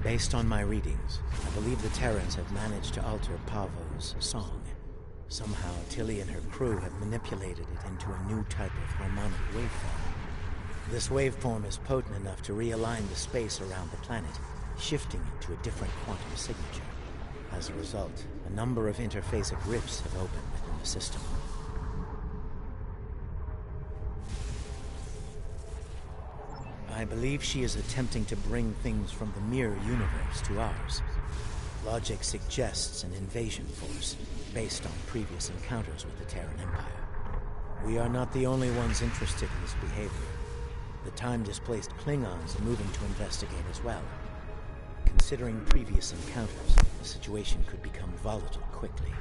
Based on my readings, I believe the Terrans have managed to alter Pavo's song. Somehow, Tilly and her crew have manipulated it into a new type of harmonic waveform. This waveform is potent enough to realign the space around the planet, shifting it to a different quantum signature. As a result, a number of interphasic rifts have opened within the system. I believe she is attempting to bring things from the mirror universe to ours. Logic suggests an invasion force, based on previous encounters with the Terran Empire. We are not the only ones interested in this behavior. The time-displaced Klingons are moving to investigate as well. Considering previous encounters, the situation could become volatile quickly.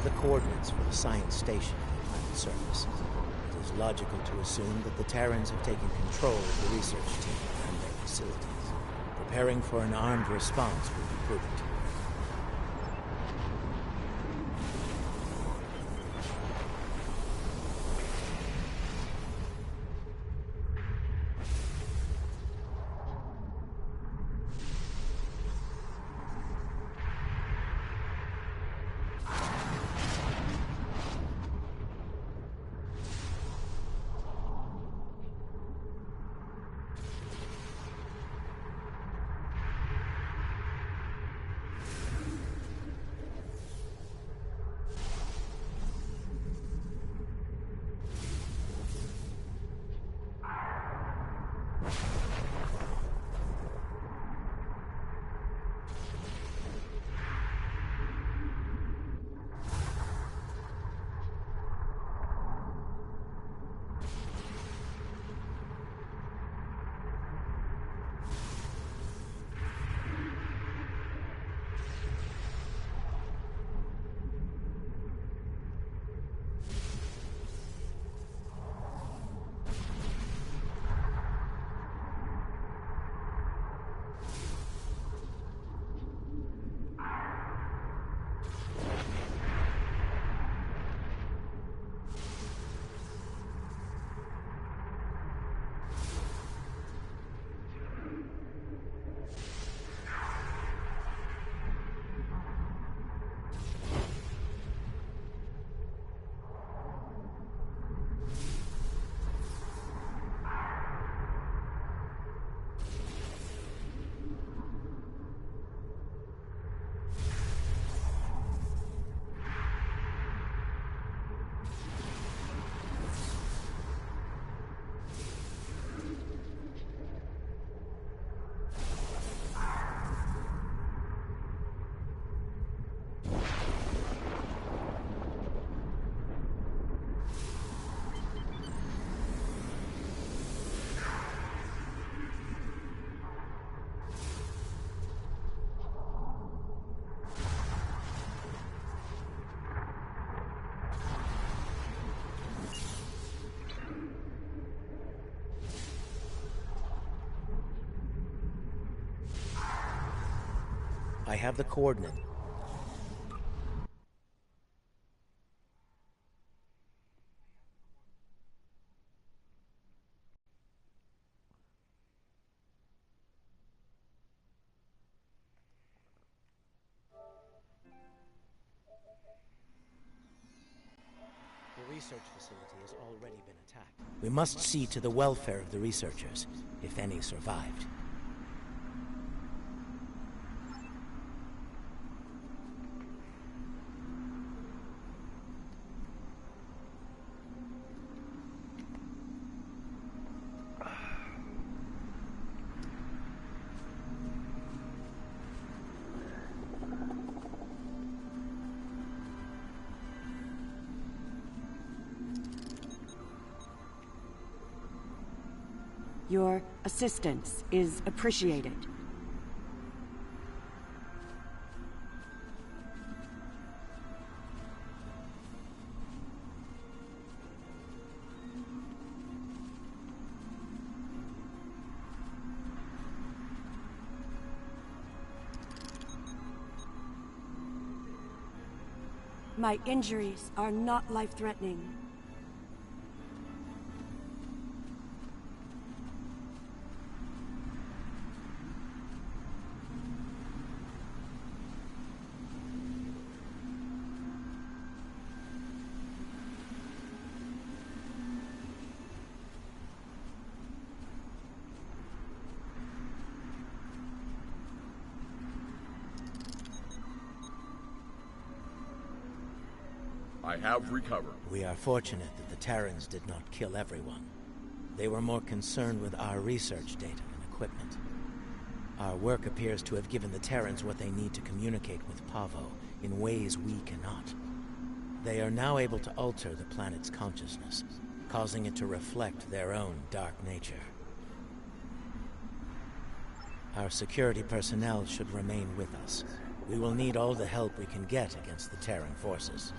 the coordinates for the science station on the planet surface. It is logical to assume that the Terrans have taken control of the research team and their facilities. Preparing for an armed response will be prudent. I have the coordinate. The research facility has already been attacked. We must see to the welfare of the researchers, if any survived. Your assistance is appreciated. My injuries are not life-threatening. I have recovered. We are fortunate that the Terrans did not kill everyone. They were more concerned with our research data and equipment. Our work appears to have given the Terrans what they need to communicate with Pavo in ways we cannot. They are now able to alter the planet's consciousness, causing it to reflect their own dark nature. Our security personnel should remain with us. We will need all the help we can get against the Terran forces.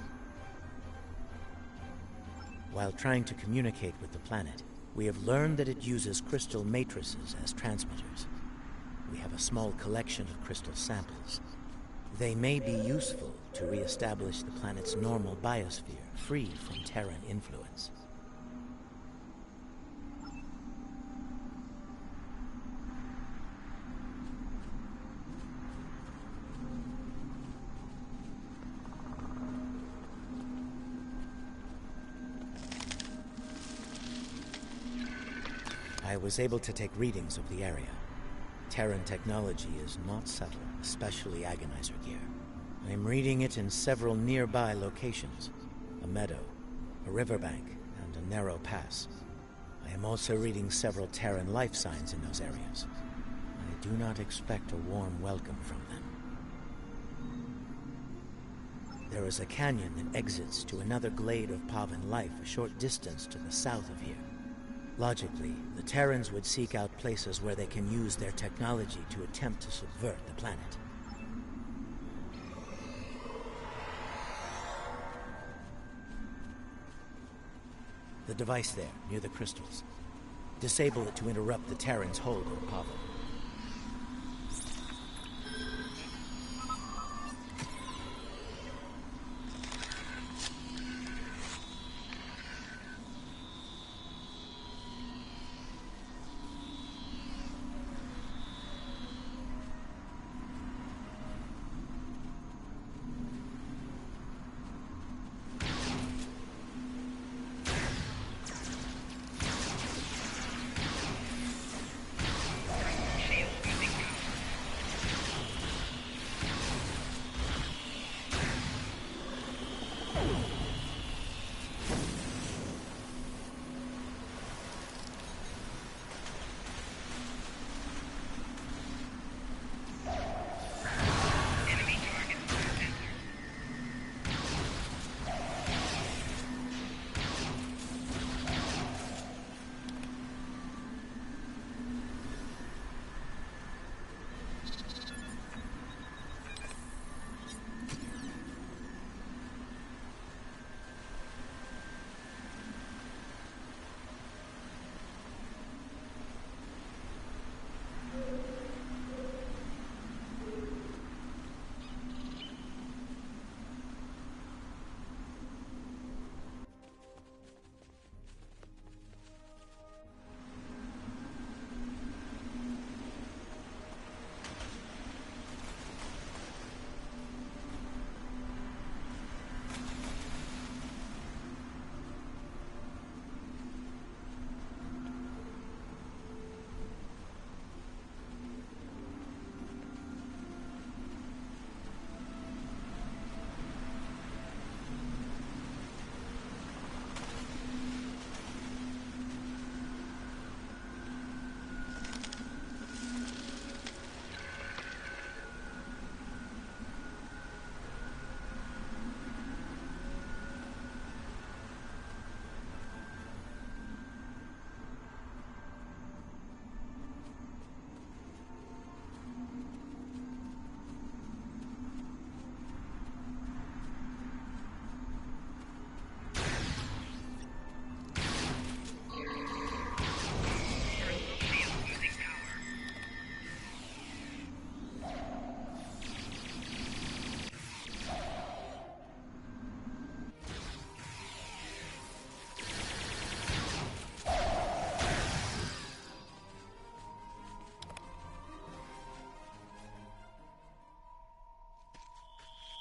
While trying to communicate with the planet, we have learned that it uses crystal matrices as transmitters. We have a small collection of crystal samples. They may be useful to re-establish the planet's normal biosphere, free from Terran influence. I was able to take readings of the area. Terran technology is not subtle, especially agonizer gear. I am reading it in several nearby locations. A meadow, a riverbank, and a narrow pass. I am also reading several Terran life signs in those areas. I do not expect a warm welcome from them. There is a canyon that exits to another glade of Pavan life a short distance to the south of here. Logically, the Terrans would seek out places where they can use their technology to attempt to subvert the planet. The device there, near the crystals. Disable it to interrupt the Terrans' hold on Pavan.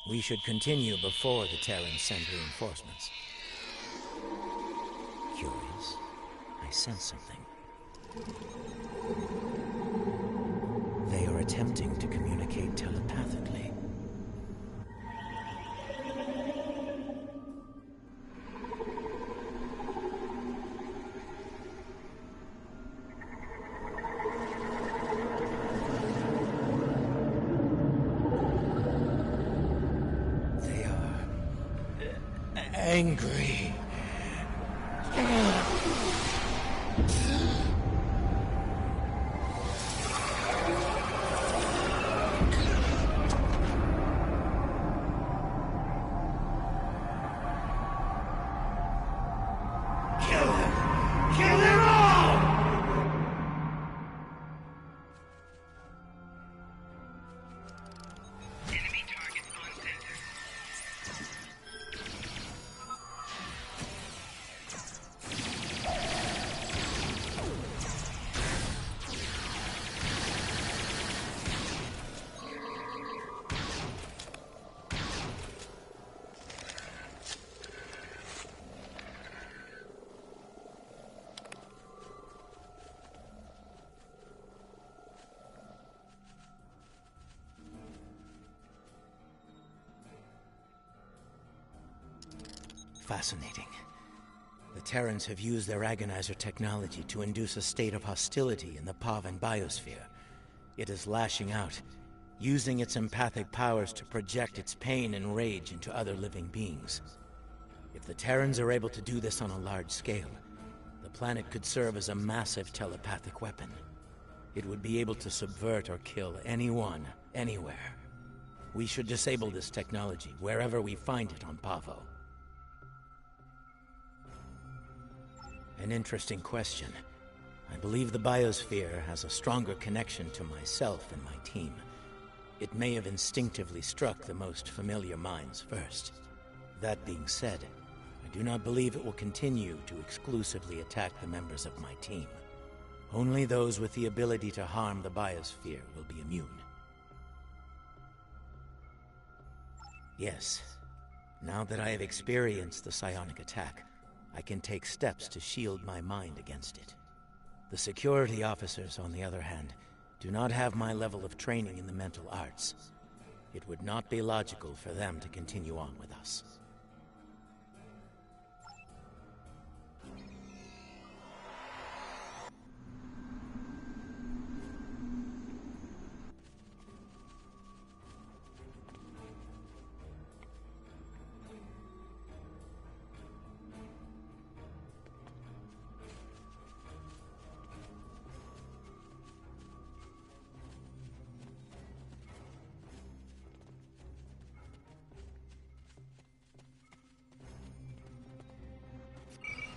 We should continue before the Terrans send reinforcements. Curious. I sense something. They are attempting to communicate telepathically. Angry. Fascinating. The Terrans have used their agonizer technology to induce a state of hostility in the Pavan biosphere. It is lashing out, using its empathic powers to project its pain and rage into other living beings. If the Terrans are able to do this on a large scale, the planet could serve as a massive telepathic weapon. It would be able to subvert or kill anyone, anywhere. We should disable this technology wherever we find it on Pavo. An interesting question. I believe the biosphere has a stronger connection to myself and my team. It may have instinctively struck the most familiar minds first. That being said, I do not believe it will continue to exclusively attack the members of my team. Only those with the ability to harm the biosphere will be immune. Yes. Now that I have experienced the psionic attack, I can take steps to shield my mind against it. The security officers, on the other hand, do not have my level of training in the mental arts. It would not be logical for them to continue on with us.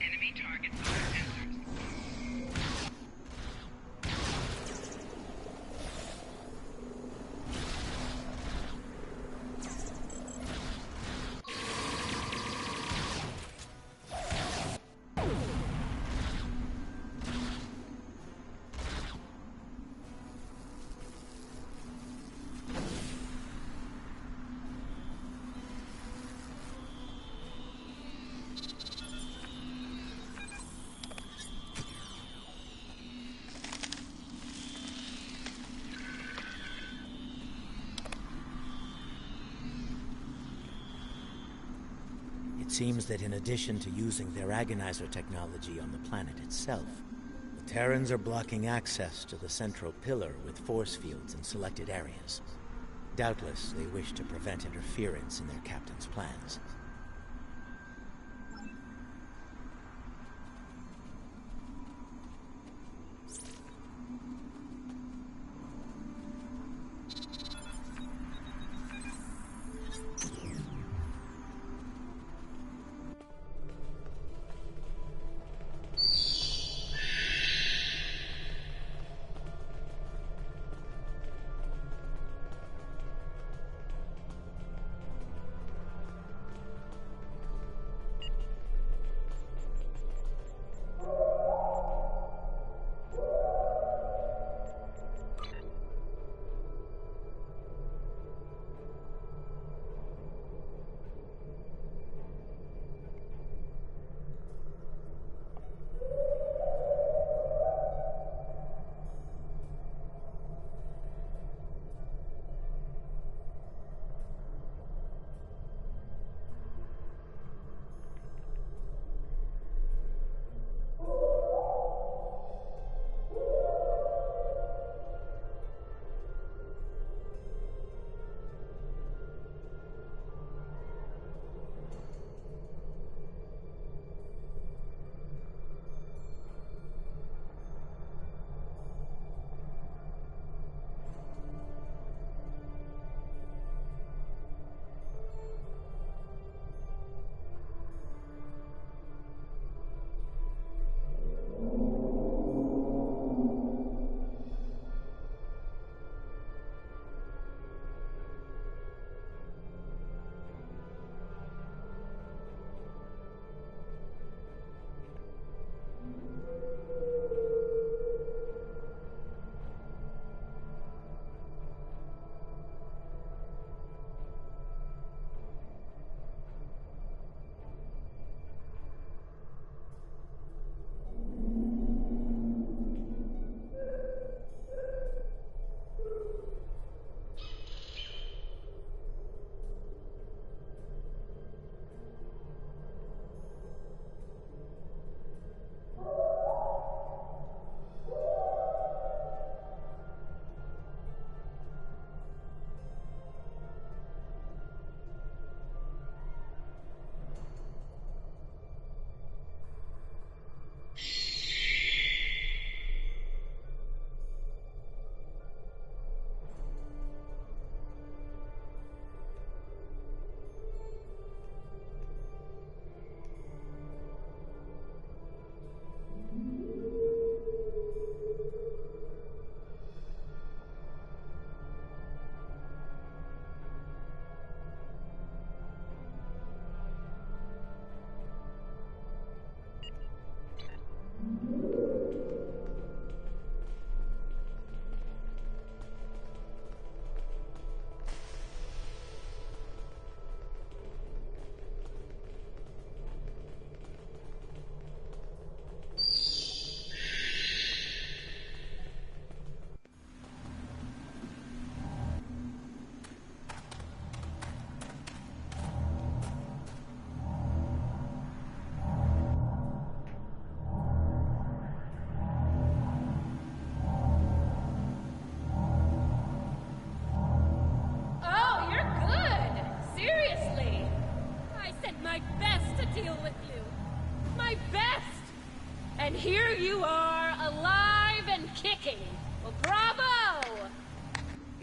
Enemy targets on our sensors. It seems that in addition to using their agonizer technology on the planet itself, the Terrans are blocking access to the central pillar with force fields in selected areas. Doubtless, they wish to prevent interference in their captain's plans.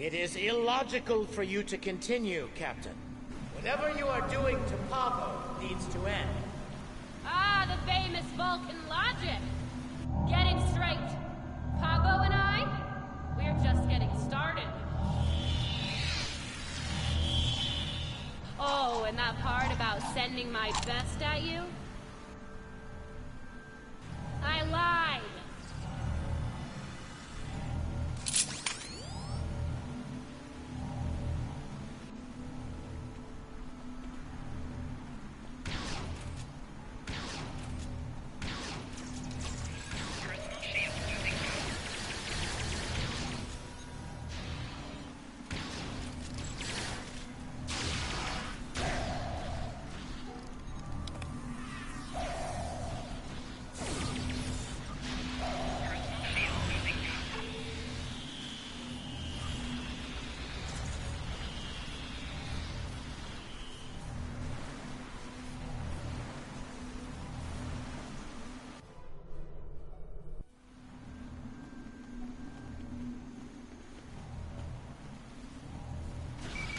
It is illogical for you to continue, Captain. Whatever you are doing to Pavo needs to end. Ah, the famous Vulcan logic. Get it straight. Pavo and I, we're just getting started. Oh, and that part about sending my best at you? I lied.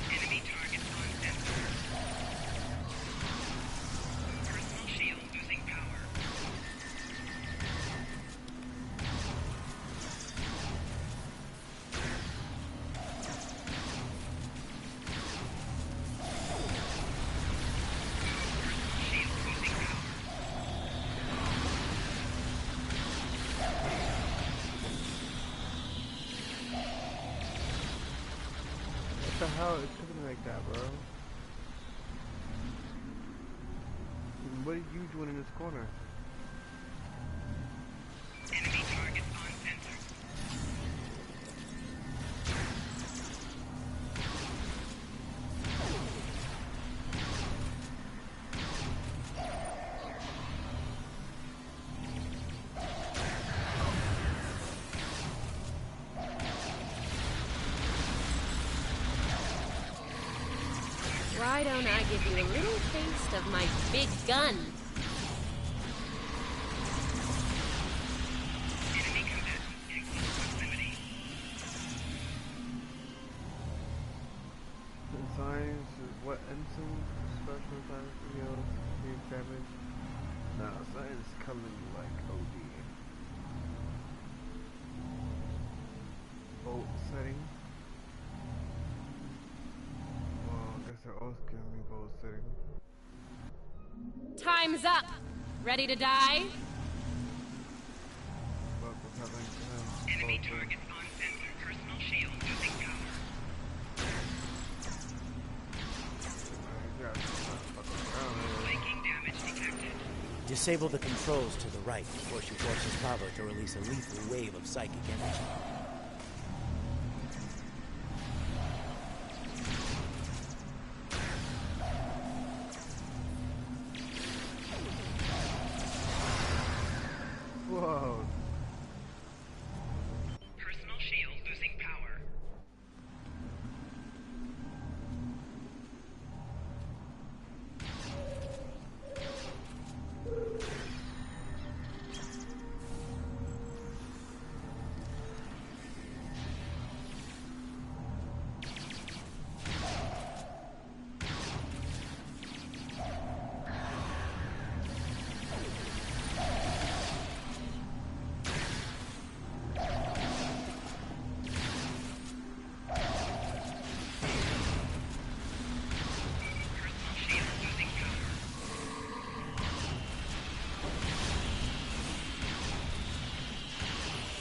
Enemy target on sensors. Personal shield losing power. Shield losing power. What the hell is cooking like that, bro? What are you doing in this corner? Enemy target on sensors. Why don't I give you a little taste of my big gun? Enemy combatant in close proximity. Science is what ensign? Special science skills, big damage. Nah, science coming like OD. Bolt setting. Well, I guess they're also giving me bolt setting. Time's up. Ready to die? But what's happening to him? Enemy Bolt target on sensor. Personal shield losing power. Flanking damage detected. Disable the controls to the right before she forces Pavo to release a lethal wave of psychic energy. Whoa. Personal shield losing power. Personal shield losing power.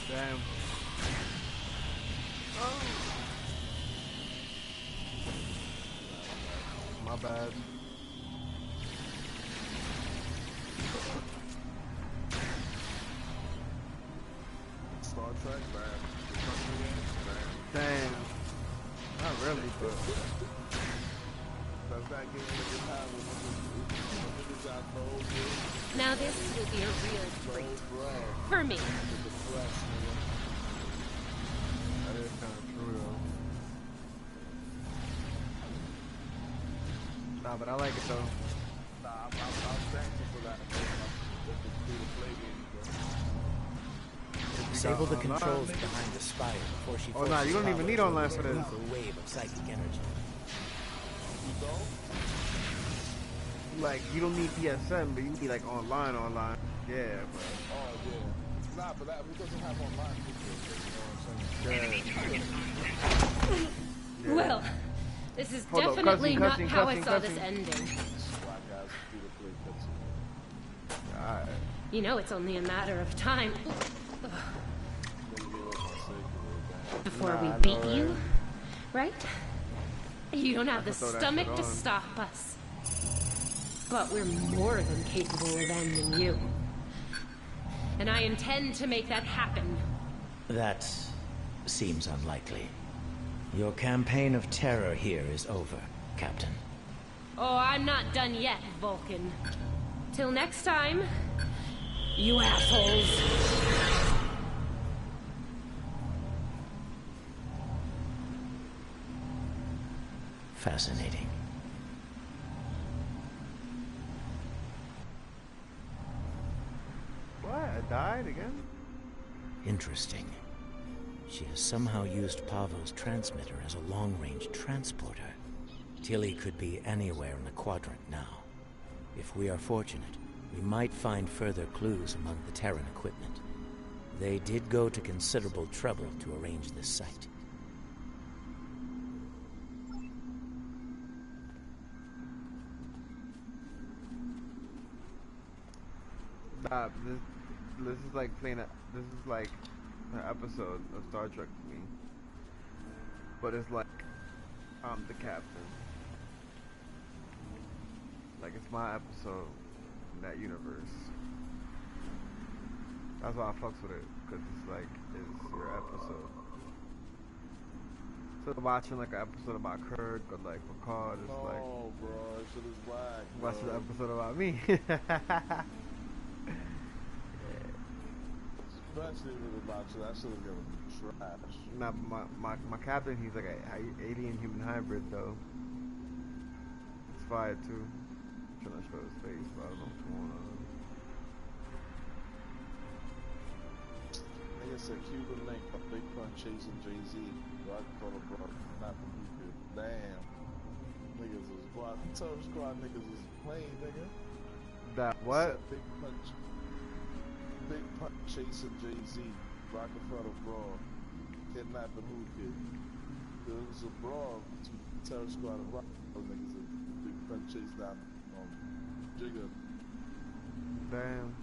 Damn. Oh. My bad. Star Trek, man. Damn. Not really, but That's not getting with this time. Niggas got cold, dude. Now this will be a real treat. Cold bread. For me. With the flesh, nigga. that is kind of true though. Nah, but I like it though. Nah, I'm thankful for that. It's a free to play game, bro. If you Disable the online. controls behind the spire before she Oh, nah, you don't even need online for this. A wave of psychic energy. Like, you don't need PSN, but you need like online. Yeah, but Oh, yeah. Nah, but that, we doesn't have online features, you know what I'm saying? yeah. Well, this is Hold up, definitely cussing, not how I cussing, saw this cussing. ending. Black guys do the play cutscene. Alright. You know it's only a matter of time before Nah, we I beat know, you, right? You don't have the throw that stomach shit to on. stop us. But we're more than capable of ending you. And I intend to make that happen. That seems unlikely. Your campaign of terror here is over, Captain. Oh, I'm not done yet, Vulcan. Till next time, you assholes. Fascinating. What? I died again? Interesting. She has somehow used Pavo's transmitter as a long-range transporter. Tilly could be anywhere in the quadrant now. If we are fortunate, we might find further clues among the Terran equipment. They did go to considerable trouble to arrange this site. Nah, this is like playing this is like an episode of Star Trek to me. But it's like I'm the captain. Like it's my episode in that universe. That's why I fucks with it, cause it's like it's your episode. Instead of watching like an episode about Kirk or like Picard, it's like No, bro, that shit is whack. watch bro. an episode about me. Especially with about you, that shit is gonna be trash. Nah, my captain, he's like a alien human hybrid though. It's fire too. I'm trying to show his face, but I don't know what's going on. Nigga said Cuban Link, a big pun chasing Jay-Z. Rockefeller brought nothing he could. Damn. Niggas was squad. Terror Squad niggas was playing, nigga. That what? Said Big punch chasing Jay-Z. Rockefeller brawl. Kidnapping who kid. There was a brawl between Terror Squad and Rockefeller niggas and Big punch chase down Jigga. Damn.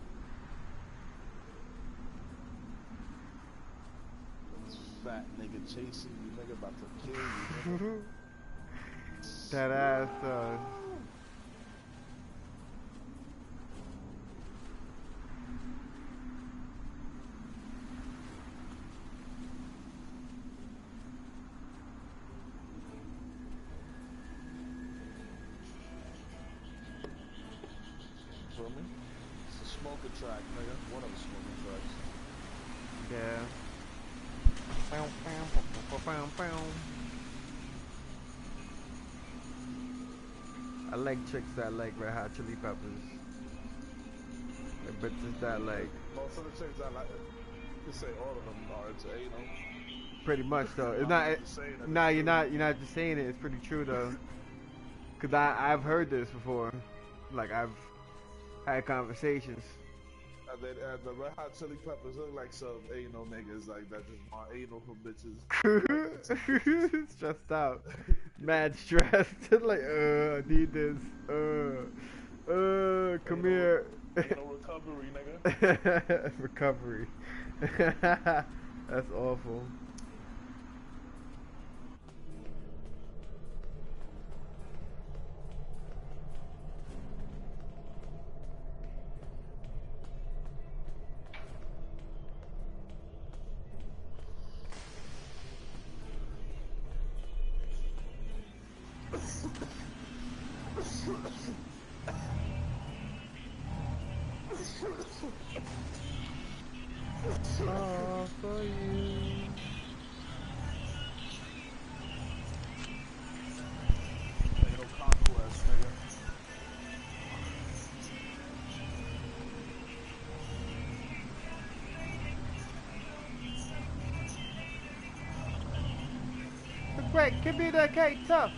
This fat nigga chasing you, nigga about to kill you, nigga. That ass. Feel me? It's a smoker track, nigga. One of the smoker tracks. Yeah. Bow, bow, bow, bow, bow. I like chicks that like Red Hot Chili Peppers. Like bitches that like. Most of the chicks I like, you can say all of them are into anal. Pretty much though. It's I'm not. just saying that Nah, it's you're true. not. You're not just saying it. It's pretty true though. Cause I've heard this before. Like I've had conversations. The Red Hot Chili Peppers look like some anal niggas like that just want anal from bitches. Stressed out. Mad stressed. Like, I need this. Come Anal- here. Anal recovery, nigga. Recovery. That's awful. All for you. break, communicate tough.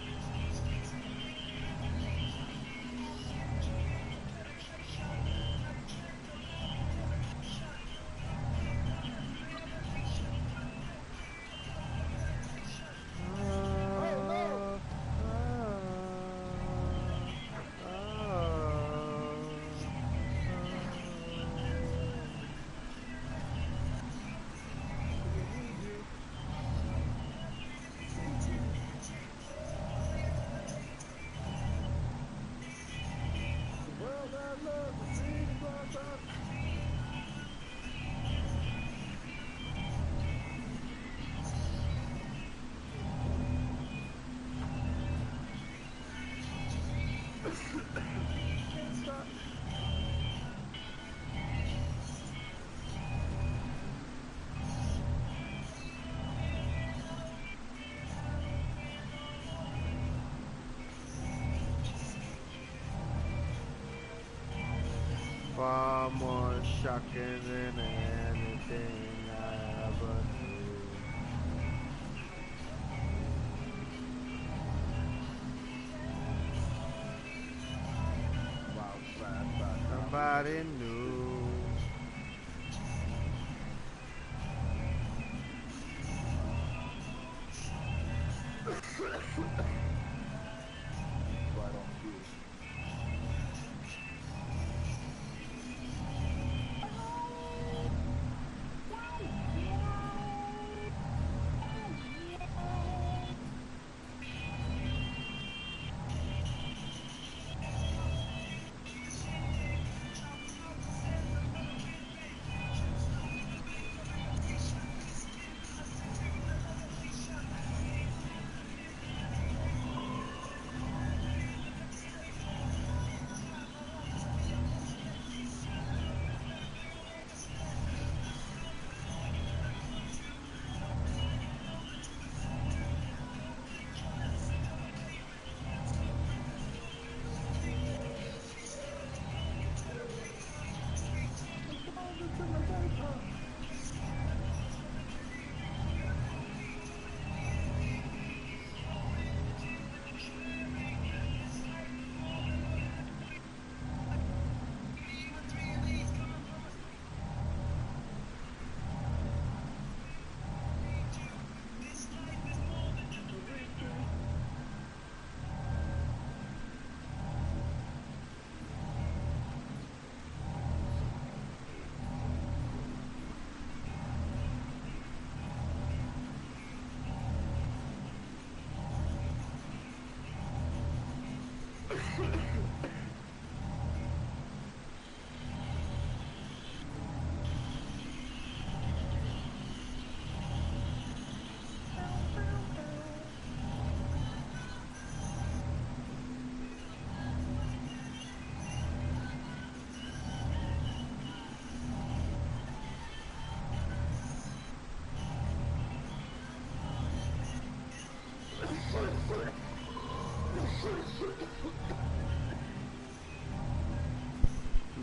Far more shocking than anything I ever knew. Wow, fast. Somebody new. Right on cue.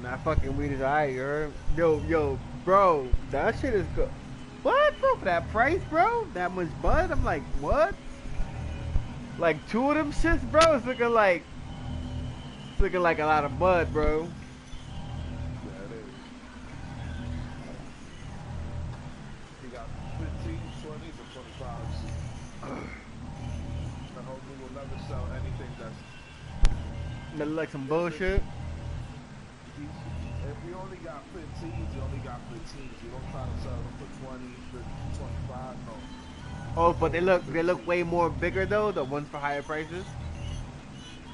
That fucking weed is alright, you heard? Yo, bro, that shit is good. What, bro? For that price, bro? That much bud? I'm like, what? Like 2 of them shits, bro? It's looking like a lot of bud, bro. Yeah, it is. You got 15, 20s, or 25s. The whole group will never sell anything that's... That look like some bullshit. If you only got 15s, you only got 15s. You don't try to sell them for 20, 50, 25, no. Oh, but they look way more bigger though, the ones for higher prices.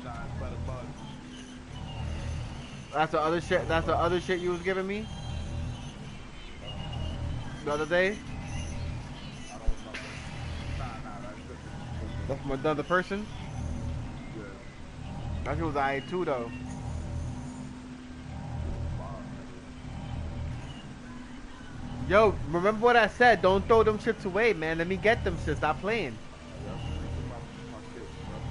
Nah, it's better bud. That's the other shit you was giving me the other day. I don't remember. Nah, that's different. That's from another person. Yeah. That shit was alright too though. Yo, remember what I said? Don't throw them shits away, man. Let me get them shits. Stop playing.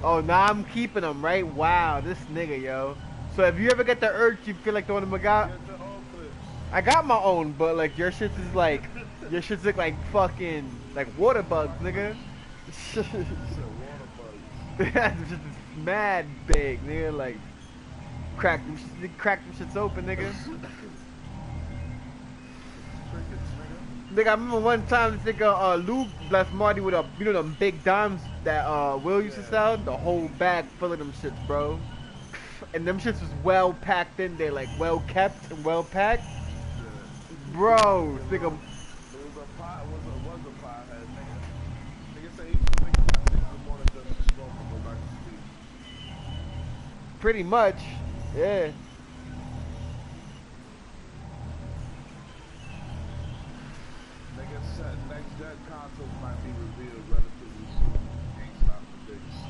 Oh, now I'm keeping them, right? Wow, this nigga, yo. So if you ever get the urge, you feel like throwing them out. I got my own, but like your shits is like, your shits look like fucking like water bugs, nigga. Said water bugs. That's just mad big, nigga. Like, crack them shits open, nigga. Crickets, nigga. Nigga, I remember one time, this nigga, Luke blessed Marty with them big dimes that, Will used to sell? The whole bag full of them shits, bro. And them shits was well packed in there, like, well kept and well packed. Bro, this nigga... It was a pot, was a pothead, nigga. Nigga say he used to wake up at 6 in the morning just to smoke and go back to sleep. Pretty much, yeah. Nigga said next gen consoles might be revealed relatively soon. GameStop predicts.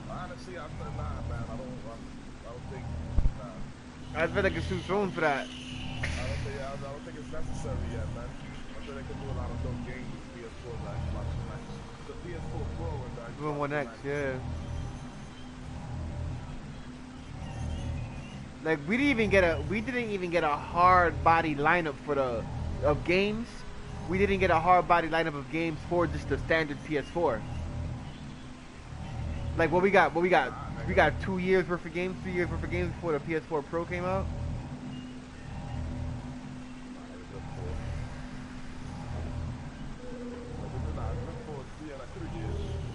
Honestly, I said nah, man. I don't think, nah. I feel like it's too soon for that. I don't think it's necessary yet, man. I feel they can do a lot of those games with PS4 and Xbox One X. The PS4 Pro and the Xbox Doing One X, yeah. Like we didn't even get a hard body lineup for of games. We didn't get a hard body lineup of games for just the standard PS4. Like what we got? We got 2 years worth of games, 3 years worth of games before the PS4 Pro came out.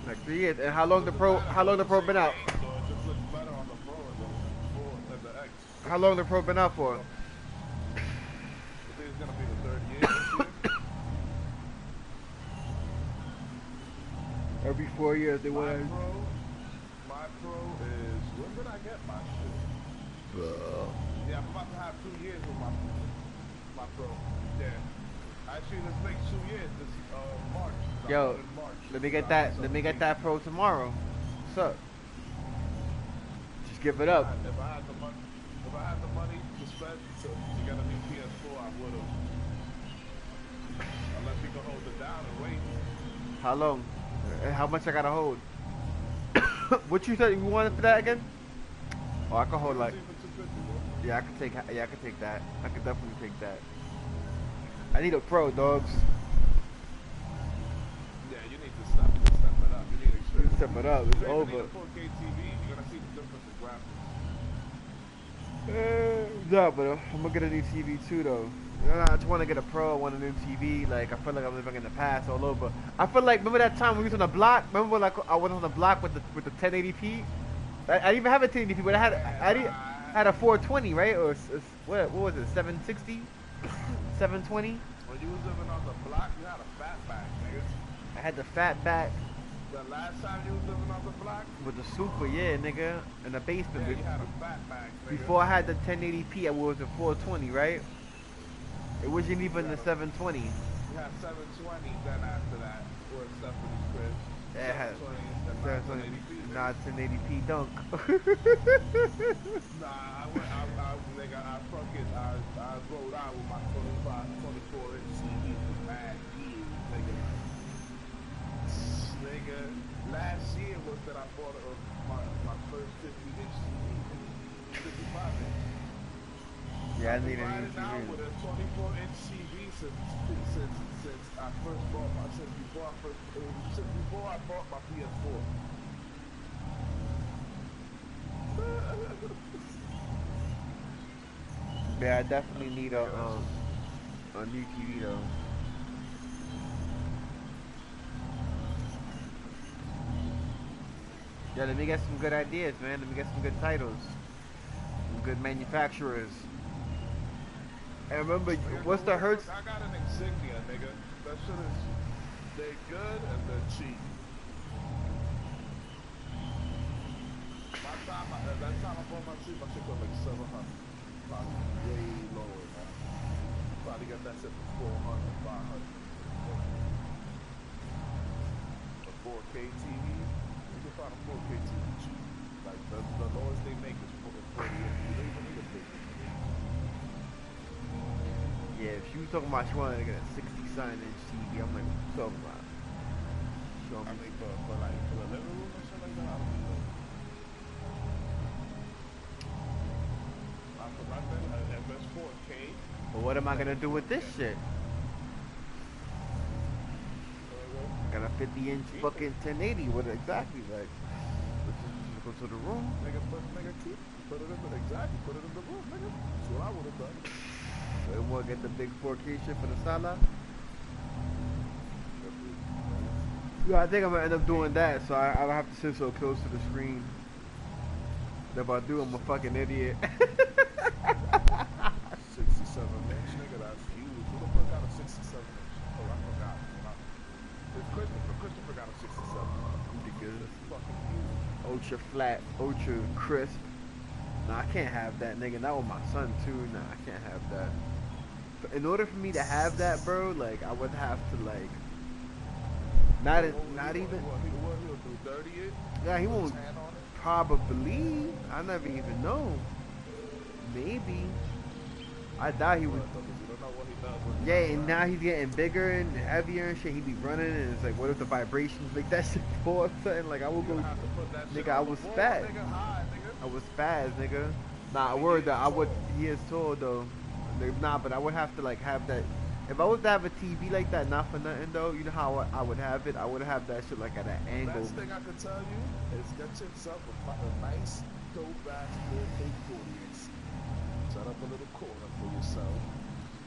Like 3 years. And how long the Pro been out? How long the Pro been out for? I think it's gonna be the third year this year. Every 4 years they want. My Pro is, when did I get my shit? Yeah, I'm about to have 2 years with my Pro. Yeah. Actually, let's make 2 years this March. Yo, March. let me get that Pro tomorrow. What's up? Just give it up. If I had the money to spend to get a new PS4, I would have. Unless we can hold it down and wait. How long? How much I gotta hold? What you said you wanted for that again? Oh, I can hold like. Yeah, I can take that. I can definitely take that. I need a Pro, dogs. Yeah, you need to step it up. You need to experience. Step it up. It's You over. need a 4K TV. You're gonna see the difference in graphics. Yeah, but I'm gonna get a new TV too, though. I just want to get a Pro. I want a new TV. Like I feel like I'm living in the past all over. I feel like remember that time we was on the block. Remember when, like I went on the block with the 1080p. I didn't even have a 1080p, but I had a 420, right? Or what was it? 760, 720. When you was living on the block, you had a fat back, nigga. I had the fat back The last time you was living on the block, with the super, yeah, nigga, in the basement. yeah, you had a fat back, nigga. Before I had the 1080p, I was at 420, right? It wasn't even the 720. You had 720, then after that, or Stephanie's crib. Yeah, it had 720, and 720. Nah, 1080p dunk. Nah, I rolled out with my 24-inch TV for mad years, nigga. Nigga, last year was that I bought my first 50-inch TV, 55-inch. Yeah, I need a I've new been riding out with TV. a 24-inch TV since I first bought my, since before I bought my PS4. Yeah, I definitely need a new TV though. Yeah, let me get some good ideas, man. Let me get some good titles, some good manufacturers. And remember, what's the Hertz? I got an Insignia, nigga. That shit is, they're good and they're cheap. That time I bought my shit was like 700. Probably way lower, man. Probably got that shit for 400, 500. A 4K TV, you can find a 4K TV cheap. Like the lowest they make is 40. You don't even need a big one. Yeah, if she was talking about she wanted to get a 60-inch TV, I'm like, what you talking about? Show I me. mean, for the living room or something like that, I don't know. I think if it's 4K, But what am I gonna do with this shit? Got a 50-inch fucking 1080 with it exactly like. Let's just go to the room. Nigga, put it in the, exactly, put it in the room, nigga. That's what I would have done. So we'll get the big 4K shit for the sala. Yeah, I think I'm gonna end up doing that, so I don't have to sit so close to the screen. If I do, I'm a fucking idiot. 67 inch, nigga, that's huge. Who the fuck got a 67 inch? Oh, I forgot. It's Christopher got a 67. Because It's fucking huge. ultra flat, ultra crisp. Nah, I can't have that, nigga. Not with my son too. Nah, I can't have that. In order for me to have that, bro, like I would have to like not even. What he'll do? 38? Yeah, he Put his won't. hand on it? Probably. I never even know. Maybe. I doubt he would. Because you don't know what he does when Yeah, and now he's getting bigger and heavier and shit. He be running, and it's like, what if the vibrations make that shit fall or something? Like I would you go. have to put that shit Nigga, I on the was wall, fat. Nigga, high, nigga. I was fast, nigga. Nah, word that I would. He is tall though. Nah, but I would have to like have that. If I was to have a TV like that, not for nothing though, you know how I would have it? I would have that shit like at an angle. Best thing I can tell you is get yourself a nice, dope-ass 4K 40-inch. Set up a little corner for yourself.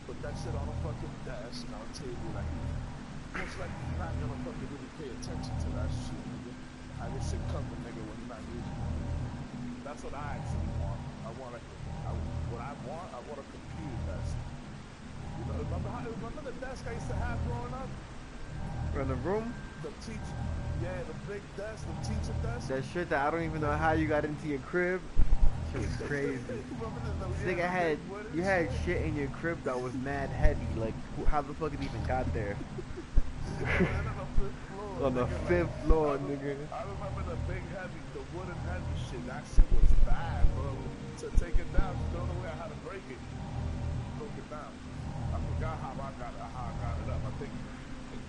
Put that shit on a fucking desk, on a table, like, looks like you're not gonna fucking really pay attention to that shit, nigga. Have your shit covered, nigga, when you're not using it. That's what I actually want. I want a computer desk. You know, remember the desk I used to have growing up? In the room, The teacher, yeah, the big desk, the teacher desk. that shit that I don't even know how you got into your crib. Shit was crazy. This nigga had, you had shit in your crib that was mad heavy. Like, how the fuck it even got there? On the fifth floor, nigga. I remember the big heavy, the wooden heavy shit. That shit was bad, bro. To take it down, you don't know where how to break it. Broke it down. I forgot how I got it up. I think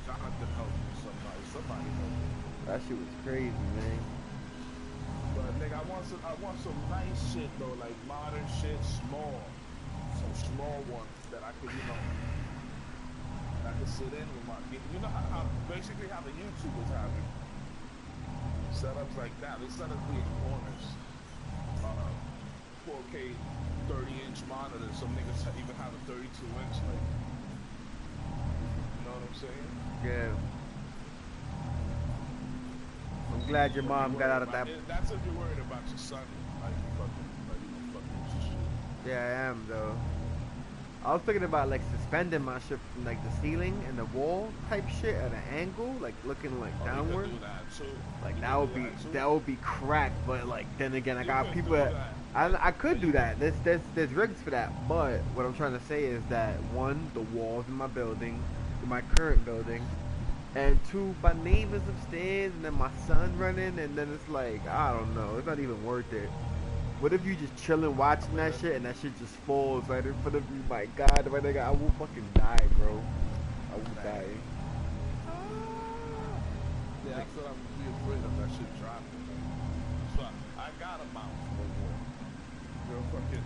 Jonathan helped me, somebody helped me. That shit was crazy, man. But nigga, I want some nice shit though, like modern shit, small. Some small ones that I could, I could sit in with my, you know how basically how the YouTubers have it. Setups like that. They set up in corners. 4K 30-inch monitor. Some niggas even have a 32-inch. Like, you know what I'm saying? Yeah. I'm glad your mom got out of that. That's if you're worried about your son, like fucking with your shit. Yeah, I am though. I was thinking about like suspending my shit from like the ceiling and the wall type shit at an angle, like looking like Oh, downward. you could do that too. Like You that would be cracked. But like then again, I You got could people do that that. I could do that. There's rigs for that. But what I'm trying to say is that one, the walls in my building, in my current building, and two, my neighbors upstairs, and then my son running, and then it's like I don't know. It's not even worth it. What if you just chilling watching that shit and that shit just falls right in front of you? My God, my nigga, I will fucking die, bro. I will die. Yeah, that's what I'm be afraid of, that shit dropping. So I got a mount for a wall. Girl fucking,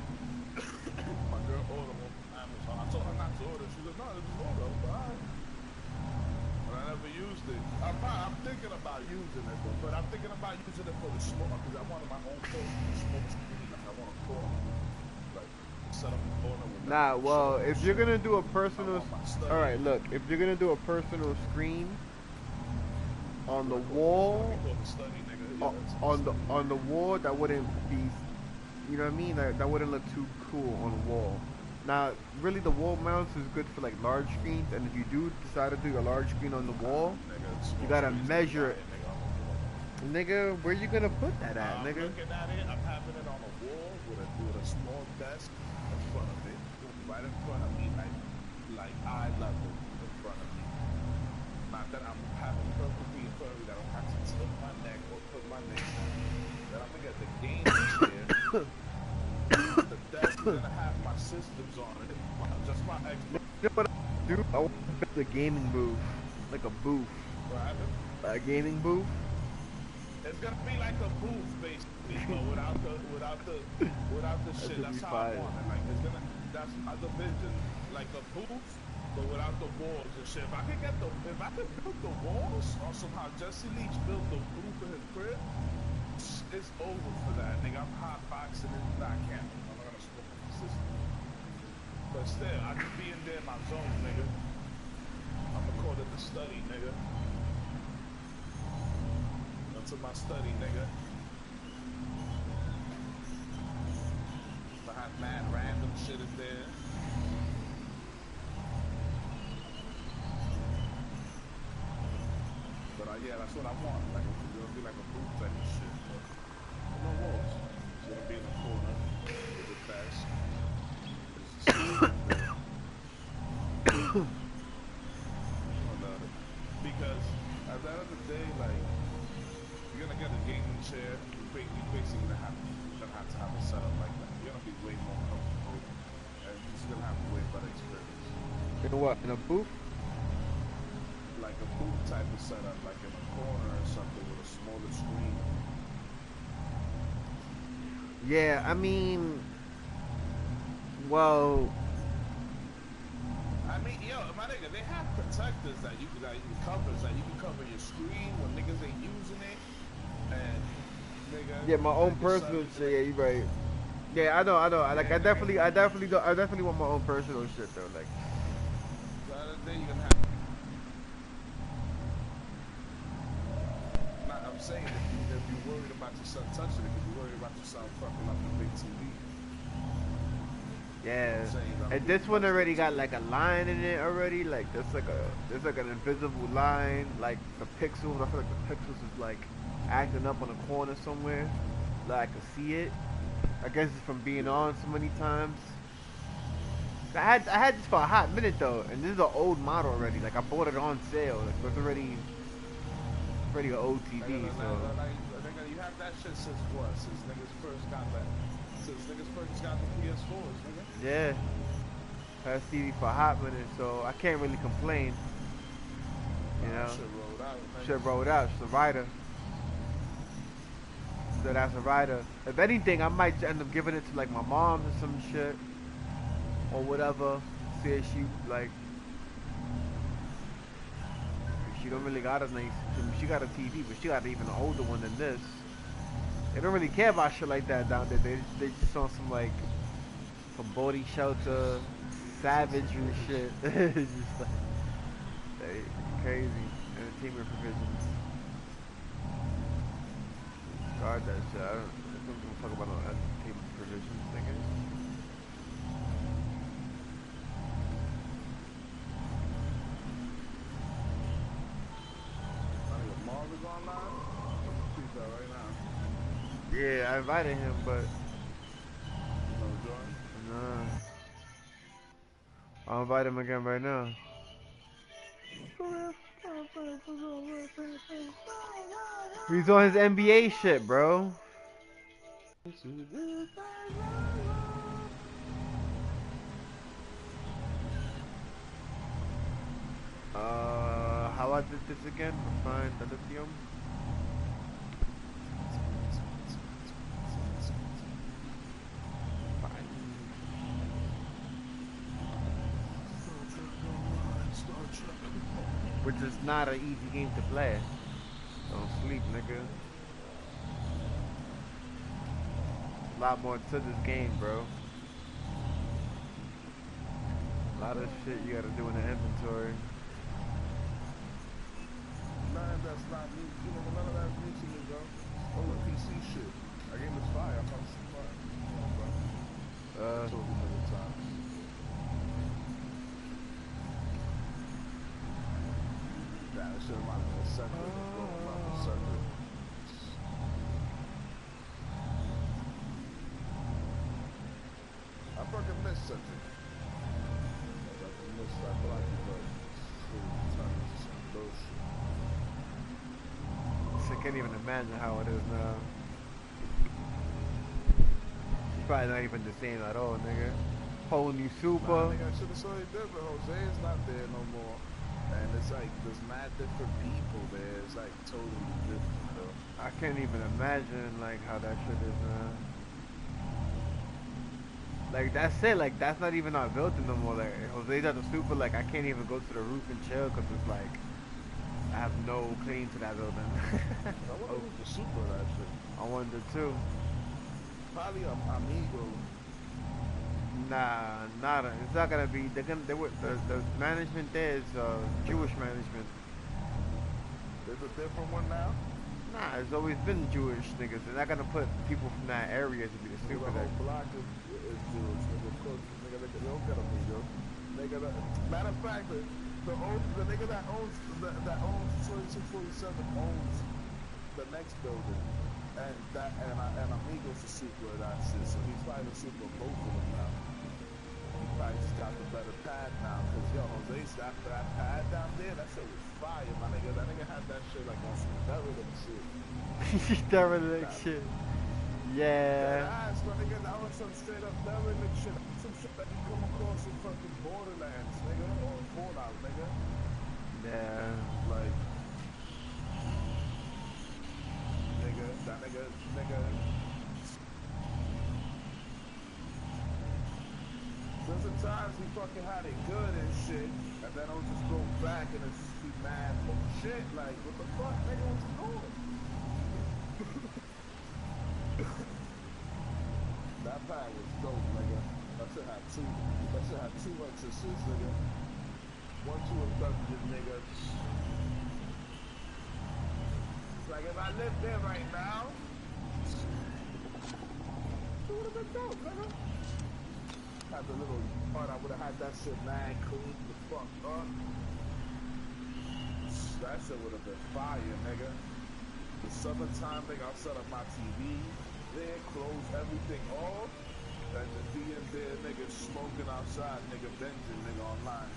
my girl ordered one from Amazon. I told her not to order. She said, no, this is order. Alright. But I never used it. I'm thinking about using it, but I'm thinking about using it for the small, because I wanted my own small screen. Like I want a corner. Like, set up a corner with Nah, well, if you're gonna do a I personal, want my study. all right, look, if you're gonna do a personal screen on the wall, on the wall, that wouldn't be, you know what I mean? That wouldn't look too cool on the wall. Now, really, the wall mounts is good for like large screens, and if you do decide to do a large screen on the wall, you gotta measure it. Nigga, where you gonna put that at, I'm nigga? looking at it, I'm having it on a wall with a small desk in front of it, right in front of me, like eye level in front of me. Not that I'm having perfectly in front of me, that I don't have to tilt my neck or put my neck down. Then I'm gonna get the game chair. The desk is gonna have my systems on it, just my Xbox. You know what I do? I want to build a gaming booth, like a booth, a gaming booth. It's gonna be like a booth, basically, but without the shit. should That's be how I fire. want it. Like it's gonna. That's the vision. Like a booth, but without the walls and shit. If I could build the walls, or somehow Jesse Leach built the roof of his crib, it's over for that, nigga. I'm hot boxing it. Nah, I can't. I'm not gonna smoke the system. But still, I could be in there in my zone, nigga. I'm gonna call it the study, nigga. That's my study, nigga. I had mad random shit in there. But yeah, that's what I want. Like, it's gonna be like a booth type of shit. But no walls. It's gonna be in the corner with the desk. Because at the end of the day, like, you're gonna get a gaming chair. You basically gonna have to have a setup like that. You're gonna be way more comfortable, and you're just gonna have a way better experience. In what? In a booth? Like a booth type of setup, like in a corner or something with a smaller screen. Yeah, I mean, well, I mean, yo, my nigga, they have protectors that you can covers that you can cover your screen when niggas ain't using it, and nigga. yeah, my own personal shit. Yeah, you right. Yeah, I know. Like, I definitely want my own personal shit though. Like, The other day you're gonna have. I'm saying if you're worried about your son touching it, if you're worried about your son fucking up the big TV. yeah. I'm saying, And this one already got like a line in it already. Like, there's like an invisible line. Like the pixels, I feel like the pixels is like acting up on a corner somewhere. Like I can see it. I guess it's from being on so many times. I had this for a hot minute though, and this is an old model already. Like I bought it on sale. Like it's already an old TV. So you have that shit since what? Since niggas first got that. Since niggas first got the PS4s, nigga. yeah, had TV for a hot minute, so I can't really complain. You know, Shit rolled out. Nigga. shit rolled out. It's a rider. So that's a rider. If anything, I might end up giving it to like my mom or some shit, or whatever. See if she like. She don't really got a nice. She got a TV, but she got an even older one than this. They don't really care about shit like that down there. They just on some like body shelter, savagery shit. It's just like they crazy entertainment provisions. Guard that shit. I don't give a fuck about no entertainment provisions, nigga. Marvin's online? Keep that right now. Yeah, I invited him, but You know, join? nah. I'll invite him again right now. He's on his NBA shit, bro. How I did this again? Refine the lithium. Which is not an easy game to play. Don't sleep, nigga. A lot more to this game, bro. A lot of shit you gotta do in the inventory. Man, that's not new. You know, none of that's new to me, bro. All the PC shit. That game is fire. I'm about to see fire. You know, bro. I told you many times. Damn, that shit reminds me of Sector. Sector. I fucking miss Sector. I miss that black but some bullshit. I can't even imagine how it is now. It's probably not even the same at all, nigga. Whole new super. Nah, nigga, shit is so different. Jose is not there no more. And it's like, there's mad different people there. It's like totally different, bro. I can't even imagine like how that shit is now. Like that's it. Like that's not even our building no more. Like Jose's at the super. Like I can't even go to the roof and chill because it's like I have no claim to that building. I wonder who's the super of that shit. I wonder too. Probably Amigo. Nah, nada. It's not gonna be. The management there is Jewish management. There's a different one now. Nah, it's always been Jewish niggas. They're not gonna put people from that area to be the The super. whole block is Jewish. Nigga, of course, nigga, they don't get Amigo. Nigga, matter of fact, the nigga that owns 2247 owns the next building, and Amigo's the super of that shit. So he's probably the super of both of them now. He probably just got the better pad now, cause yo, Jose's got that pad down there. That shit was fire, my nigga. That nigga had that shit like on some derelict shit. Derelict shit. Yeah. That ass, my nigga, that was some straight up derelict shit. Some shit that you come across in fucking Borderlands, nigga, or Fallout, nigga. Yeah. Like, nigga. There's times he fucking had it good and shit, and then I'll just go back and it's just be mad for shit. Like, what the fuck, nigga, what you doing? That pad was dope, nigga. That shit had two entrances, nigga. One to a dungeon, nigga. Like, if I lived there right now, it would have been dope, nigga. Had the little part, I would have had that shit mad clean the fuck up. That shit would have been fire, nigga. The summertime, nigga, I'll set up my TV there, close everything off, and just be in there, nigga, smoking outside, nigga, binging, nigga, online,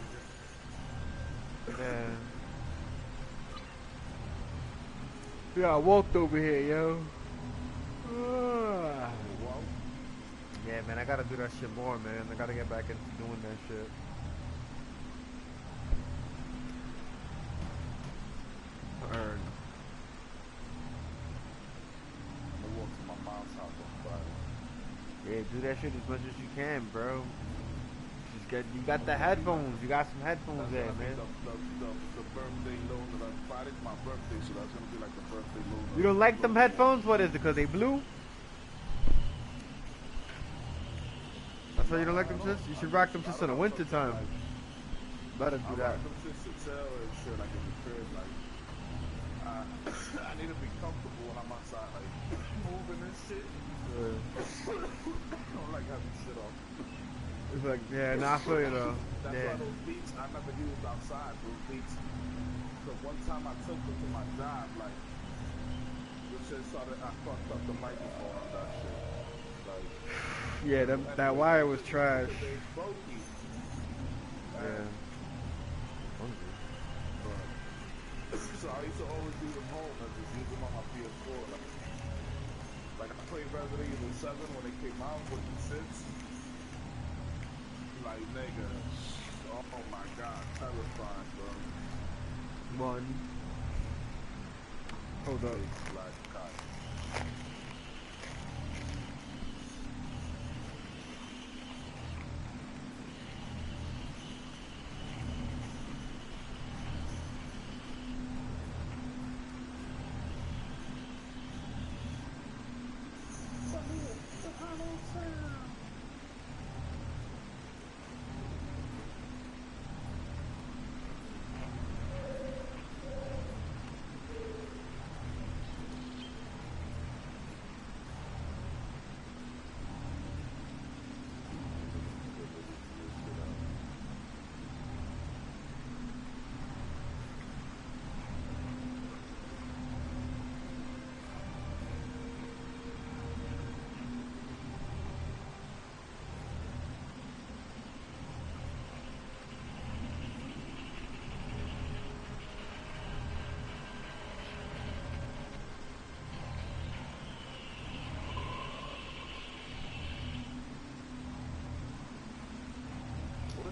nigga. Yeah. Yeah, I walked over here, yo. Well, Yeah, man, I gotta do that shit more, man. I gotta get back into doing that shit. Earn. I walked to my mom's house on Friday. Yeah, do that shit as much as you can, bro. You got the headphones. You got some headphones there, man. The birthday loan that Friday's my birthday, so that's gonna be like the birthday loan. You don't like them headphones? What is it? Because they blue? That's why you don't like them, sis? You should rock them just in the winter time. Better do that. I rock them just to tell and shit, like in the crib, like I need to be comfortable when I'm outside, like moving and shit. I don't like having shit off. It's like, yeah, nah, I feel you though. That's Yeah. why those beats I never used outside. Those beats. Cause one time I took them to my job, like the shit started. I fucked up the microphone on that shit. Like, Yeah, that wire was trash. they bulky. Yeah. So I used to always do them home and just use them on my PS4. Like I played Resident Evil 7 when it came out with the shits. Like nigga, oh my god, terrifying, bro. One. Hold up. Like god.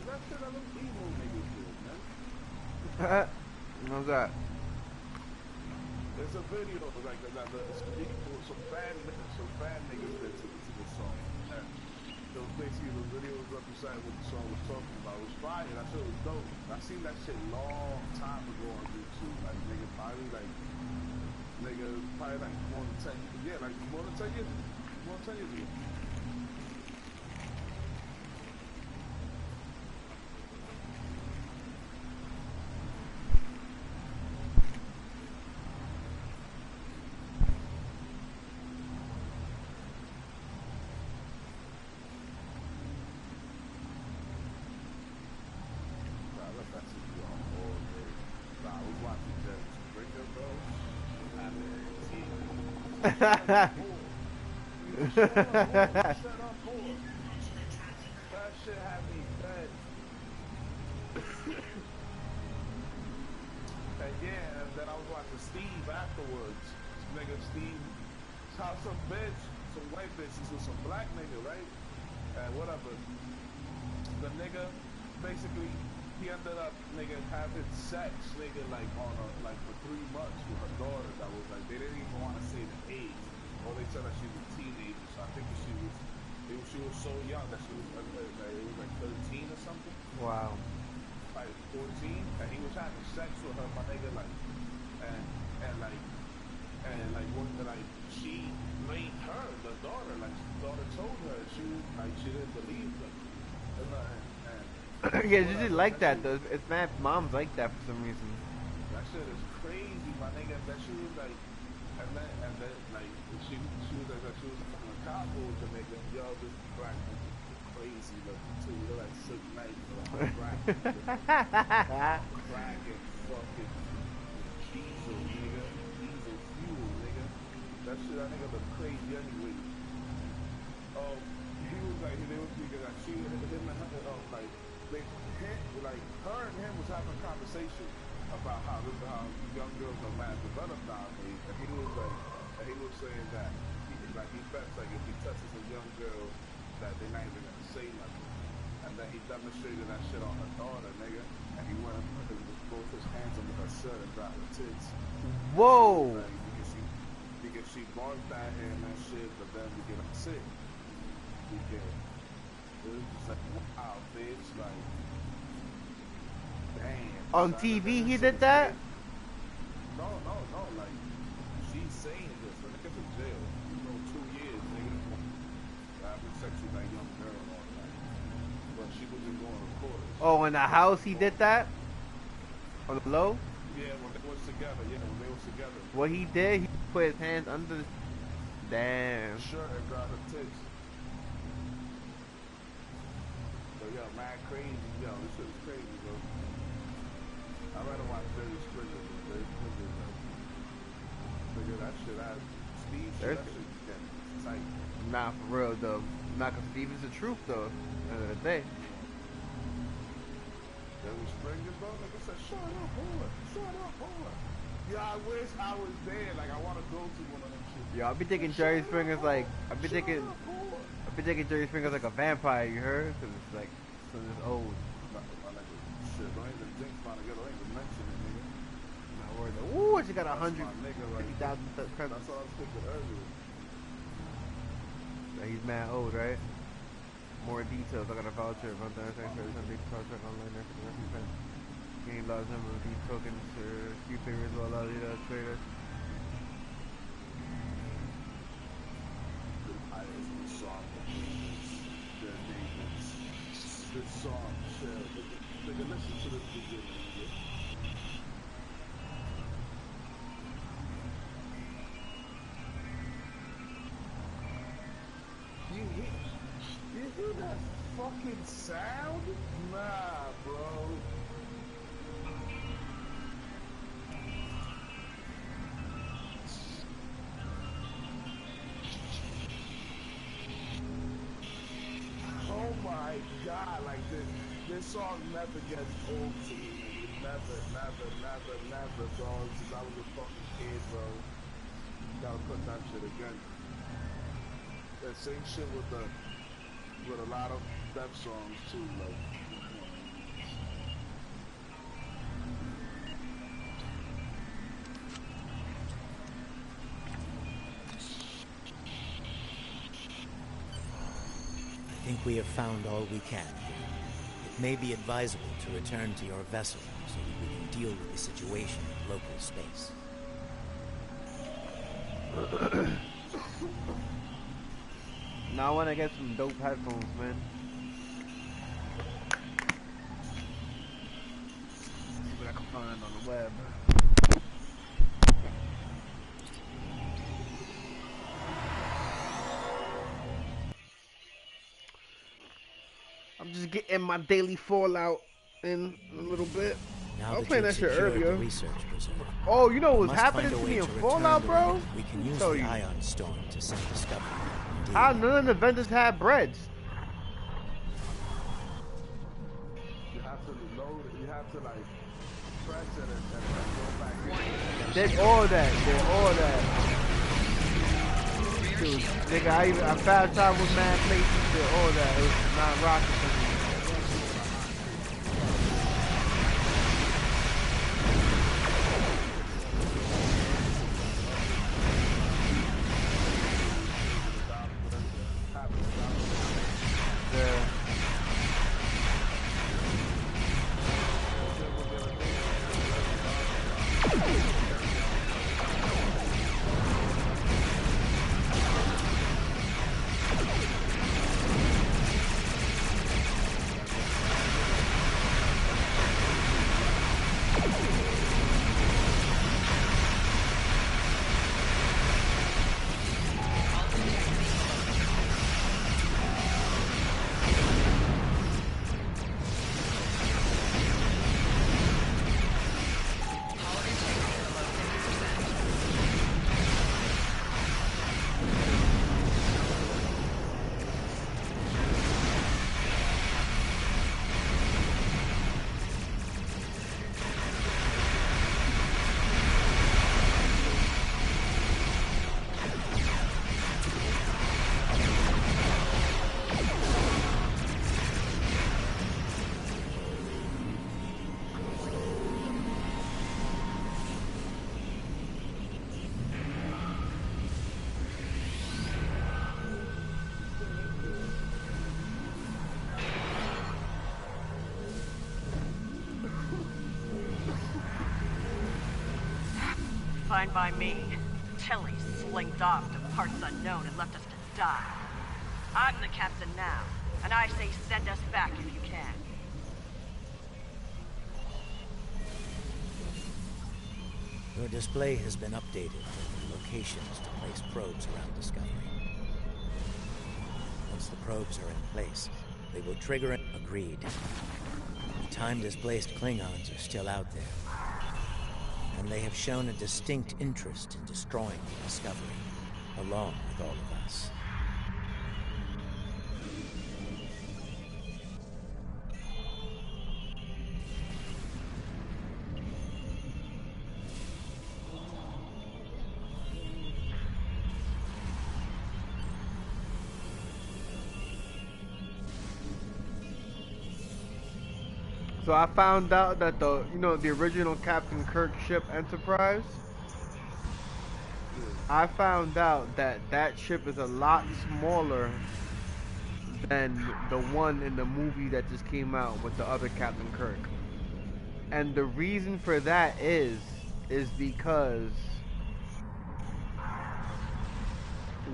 That shit that them emo niggas do, man. How's that? There's a video like some fan niggas did to the song. And it was basically the video was representing what the song was talking about. It was fire. That shit was dope. I seen that shit long time ago on YouTube. Like probably like more than 10. Yeah, like more than 10 years. More than 10 years ago. Shut up, boy. That shit had me dead. And yeah, and then I was watching Steve afterwards. Nigga Steve saw some bitch, some white bitches with some black nigga, right? And whatever. The nigga basically he ended up having sex like on like for 3 months with her daughter that was like they didn't even want to say the age. Or they said that she was a teenager, so I think that she was so young that she was it was like 13 or something. Wow. Like 14, and he was having sex with her, my nigga, like and she blamed her, the daughter, like the daughter told her she didn't believe her. Yeah, she didn't like that though. It's mad moms like that for some reason. That shit is crazy, my nigga. That she was like, and then like she was like she was from a cowboy with the nigga. Yo, this black nigga crazy looking too. They're like Suge Knight, like crack and fucking diesel, nigga. Diesel fuel, nigga. That shit, that nigga look crazy anyway. Oh, he was like, they was thinking that she, him and her, like her and him was having a conversation about how young girls are mad developed nowadays, and he was saying that he bets like if he touches a young girl that they're not even gonna say nothing, and then he demonstrated that shit on her daughter, nigga, and he went and put both his hands under her shirt and dropped her tits. Whoa! Like, because she barked at him and shit, but then we get upset. It was just like, wow, bitch, like, damn. On TV he did that? No, like, she's saying this. The nigga's in jail. 2 years, nigga. Having sex with that young girl and all that. But she wasn't going to court. Oh, in the house he did that? On the low? Yeah, when they was together. What he did, he put his hands under the... Damn. Shirt and got her tits. Yo, mad crazy, yo, this shit is crazy, bro. I'd rather watch Jerry Springer than Jerry Springer, bro. Nigga, that shit, Steve, that shit is getting tight. Nah, for real, though. Nah, cause Steve is the truth, though, at the end of the day. Jerry Springer, bro, nigga said, shut up, boy. Yeah, I wish I was there, like, I want to go to one of them shit. Yo, I be thinking Jerry Springer's like, I be thinking Jerry Springer's like a vampire, you heard? Cause it's like, so it's old. Shit, don't even think about it, don't even mention it, nigga. Not worried. Ooh, she got 150,000 That's all I was thinking earlier. He's mad old, right? More details. I got a voucher. Run down thanks for some big contract online there for the rest of the game large number of these tokens for few favors will allow you to trade us. This song, nigga, listen to this video, nigga. You hear that fucking sound? Nah, bro. Oh my God, like this song never gets old to me. Never, dog. Since I was a fucking kid, bro. Gotta put that shit again. That same shit with a lot of death songs too, like. think we have found all we can here. It may be advisable to return to your vessel so that we can deal with the situation in local space. Now I want to get some dope headphones, man. See what I can find on the web. I'm just getting my daily Fallout in a little bit. Now I was that playing you've that shit secured earlier. the research preserve, Oh, you know we what's must happening find a to way me in to return Fallout, the bro? remnant. We can use Tell the you. Ion Storm to send Discovery. Indeed. How none of the vendors had breads? You have to load it. You have to like press it and go back in. They're all that. They're all that. Dude, nigga, I fast travel with mad places. They're all that. It was not rocket for me. Yeah. Fine by me. Tilly slinked off to parts unknown and left us to die. I'm the captain now, and I say send us back if you can. Your display has been updated with locations to place probes around Discovery. Once the probes are in place, they will trigger an agreed. The time-displaced Klingons are still out there, and they have shown a distinct interest in destroying the Discovery, along with all of us. So I found out that the original Captain Kirk ship Enterprise. I found out that that ship is a lot smaller than the one in the movie that just came out with the other Captain Kirk. And the reason for that is because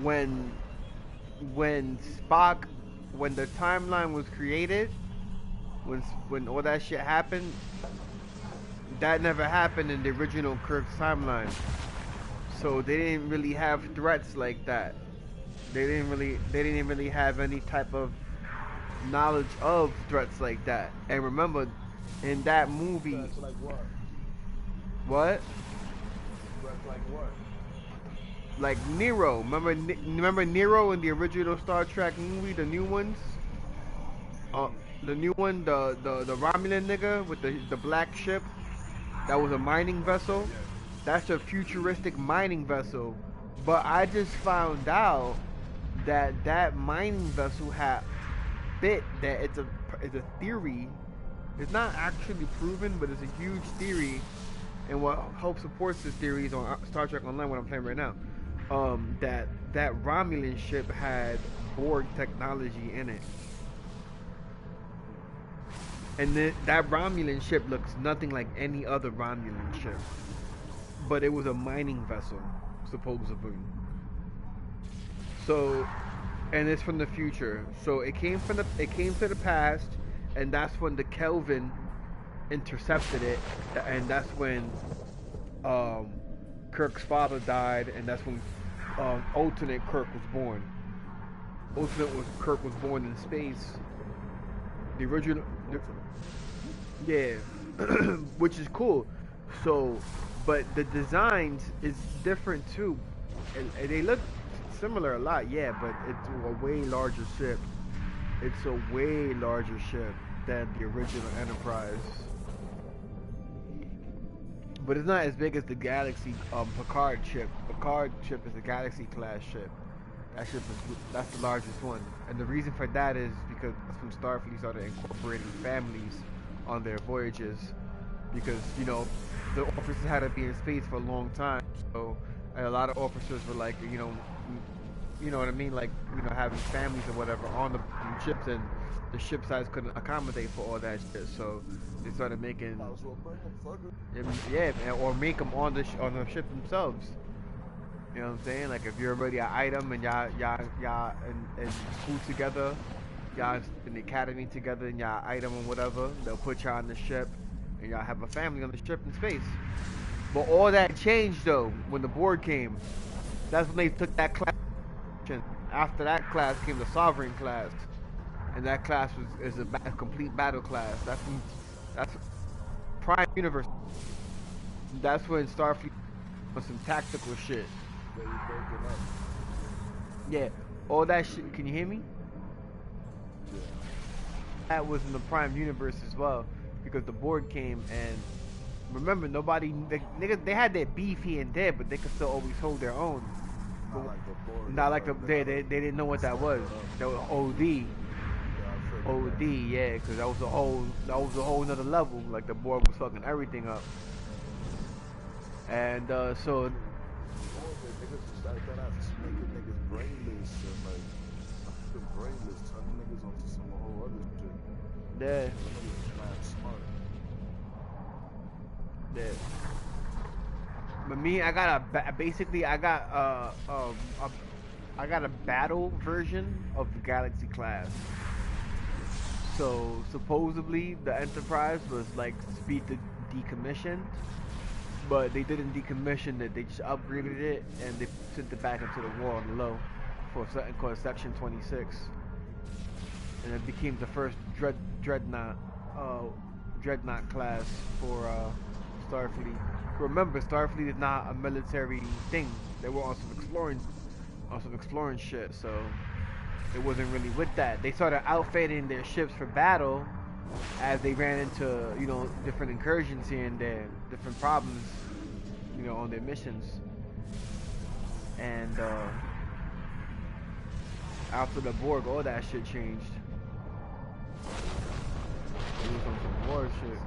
when Spock, when the timeline was created, when all that shit happened, that never happened in the original Kirk's timeline. So they didn't really have threats like that. They didn't really have any type of knowledge of threats like that. And remember, in that movie, That's like what? what? That's like what? Like Nero. Remember Nero in the original Star Trek movie, the new ones? The new one, the Romulan nigga with the black ship, that was a mining vessel. That's a futuristic mining vessel. But I just found out that mining vessel had bit that it's a theory. It's not actually proven, but it's a huge theory. And what helps supports this theory is on Star Trek Online, what I'm playing right now. That Romulan ship had Borg technology in it. And that Romulan ship looks nothing like any other Romulan ship. But it was a mining vessel, supposedly. So, and it's from the future. So it came to the past, and that's when the Kelvin intercepted it, and that's when Kirk's father died, and that's when alternate Kirk was born. Kirk was born in space. The original, yeah, which is cool. So, but the designs is different too, and they look similar a lot, yeah. But it's a way larger ship. It's a way larger ship than the original Enterprise. But it's not as big as the Galaxy Picard ship. Picard ship is a Galaxy class ship. That's the largest one, and the reason for that is because that's when Starfleet started incorporating families on their voyages, because you know the officers had to be in space for a long time, so and a lot of officers were like, you know what I mean, like having families or whatever on the ships, and the ship size couldn't accommodate for all that shit, so they started making or make them on the ship themselves. You know what I'm saying? Like if you're already an item and y'all in school together, y'all in the academy together and y'all item or whatever, they'll put y'all on the ship and y'all have a family on the ship in space. But all that changed though when the Borg came. That's when they took that class. After that class came the Sovereign class, and that class is a complete battle class. That's Prime Universe. That's when Starfleet was some tactical shit. Yeah, all that shit. Can you hear me? Yeah. That was in the Prime Universe as well, because the Borg came, and remember, they had their beef here and there, but they could still always hold their own. Not like they didn't know what that was. That was OD. OD, yeah, because that was a whole nother level. Like the Borg was fucking everything up, and so. Niggas just started making niggas brainless and like brainless, turning niggas onto some whole other shit. Yeah. Niggas mad smart. Yeah. But me, I got a battle version of the Galaxy class. So supposedly the Enterprise was like decommissioned. But they didn't decommission it, they just upgraded it and they sent it back into the war on the low for something called Section 26. And it became the first dreadnought class for Starfleet. Remember, Starfleet is not a military thing. They were on some exploring shit, so it wasn't really with that. They started outfitting their ships for battle as they ran into, different incursions here and there, different problems, on their missions. And after the Borg, all that shit changed. It was on some war shit.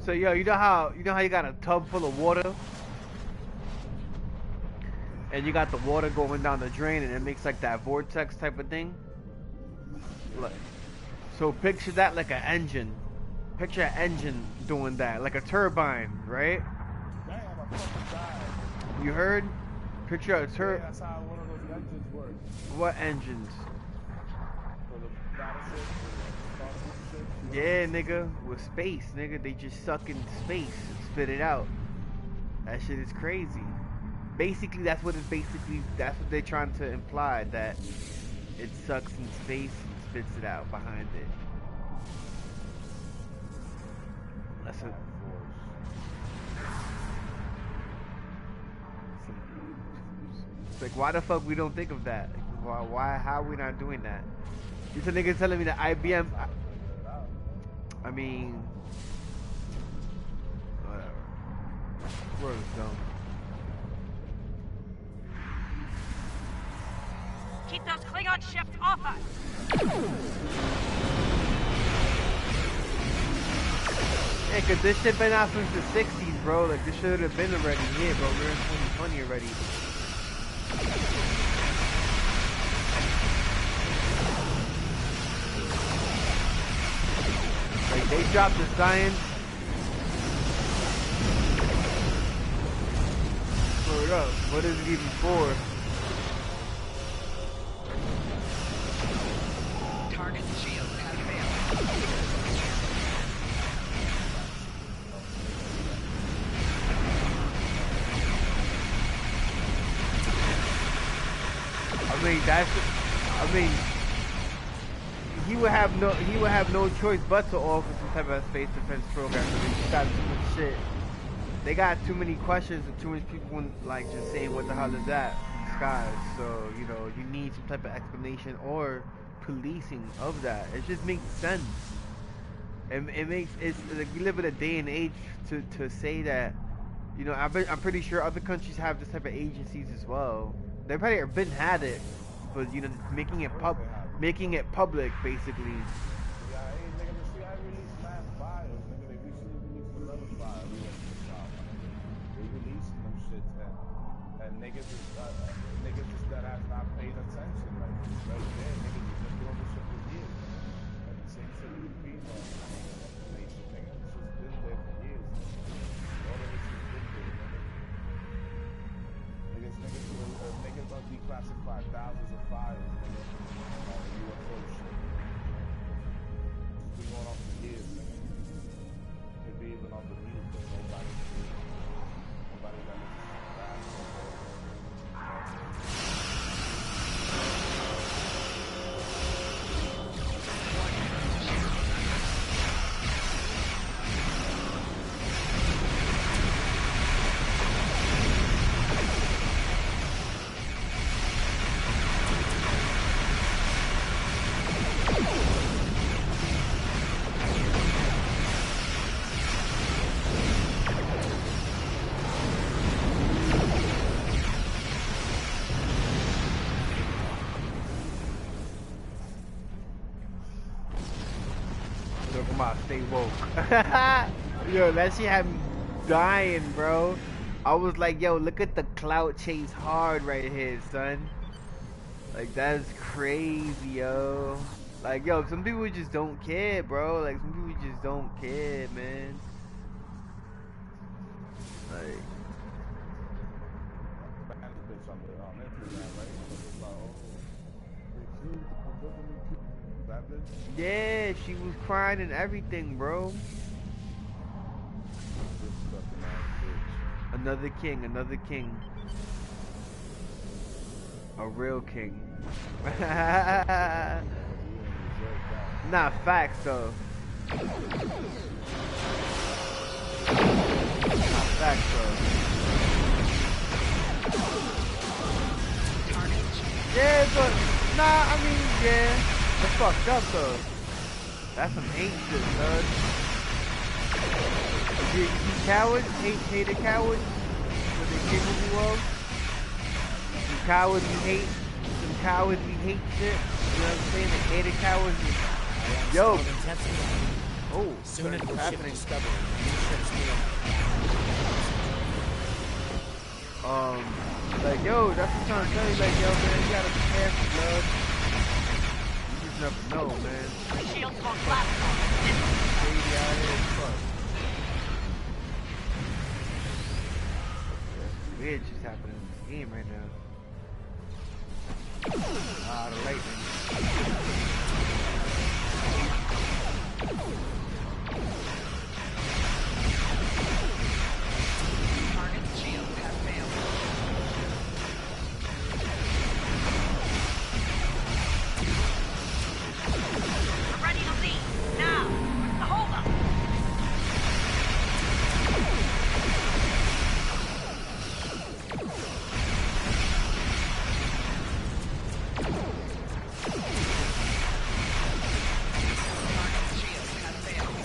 So yo, you know how you got a tub full of water, and you got the water going down the drain, and it makes like that vortex type of thing. Like, so picture that like an engine. Picture an engine doing that, like a turbine, right? Damn, I fucking died. You heard? Picture a Yeah, turbine. that's how one of those engines work. What engines? For the battleship, for the starship. Yeah, nigga, with space, nigga, they just suck in space and spit it out. That shit is crazy. Basically, that's what they're trying to imply, that it sucks in space and spits it out behind it. That's a... It's like, why the fuck we don't think of that? Why, how are we not doing that? These niggas telling me that IBM... I mean... Whatever. World's dumb. Keep those Klingon ships off us! Yeah, cause this shit been out since the 60s, bro. Like, this should have been already here, bro. We're in 2020 already. Like, they dropped the science. Hold up. What is it even for? Target shield activated. I mean, he would have no choice but to offer some type of space defense program. I mean, he got too much shit. They got too many questions and too many people like just saying what the hell is that in the skies. So you know, you need some type of explanation or policing of that. It just makes sense. It's like we live in a day and age to say that. You know, I'm pretty sure other countries have this type of agencies as well. They probably been had it, but you know, making it public, basically. Yeah, hey, nigga, the CIA released mad files, nigga. They recently released another file. They releasing them shits, and niggas just that have not paid attention. Like, right there, niggas just been doing this shit for years. And the same shit with the female nation, nigga. This shit's been there for years. All of this shit's been there, nigga. Niggas gonna declassify thousands of files, nigga. On the UFO shit. It's been going on for years, nigga. Maybe even on the news, but nobody that listens to Stay woke. Yo, that shit had me dying, bro. I was like, yo, look at the clout chase hard right here, son. Like, that's crazy, yo. Like, yo, some people just don't care, bro. Like, some people just don't care, man. Like, yeah, she was crying and everything, bro. Another king, another king. A real king. Nah, facts though. Nah, facts though. Yeah, but nah, I mean, yeah. That's fucked up though. That's some hate shit, son. You cowards, hated cowards, what they capable of. Some cowards we hate, some cowards we hate shit. You know what I'm saying? The hated cowards. Yo, Oh, Soon it something's will ship happening. Discovery and new ships nearby. Like, yo, that's what I'm trying to tell you. Like, yo, man, you gotta be careful, blood. You just never know, man. The shields won't last long. Shady out here as fuck. Weird shit's happening in the game right now. Ah, the lightning. Target's shield has failed. We're ready to leave. Now! Where's the holdup? Target's shield has failed.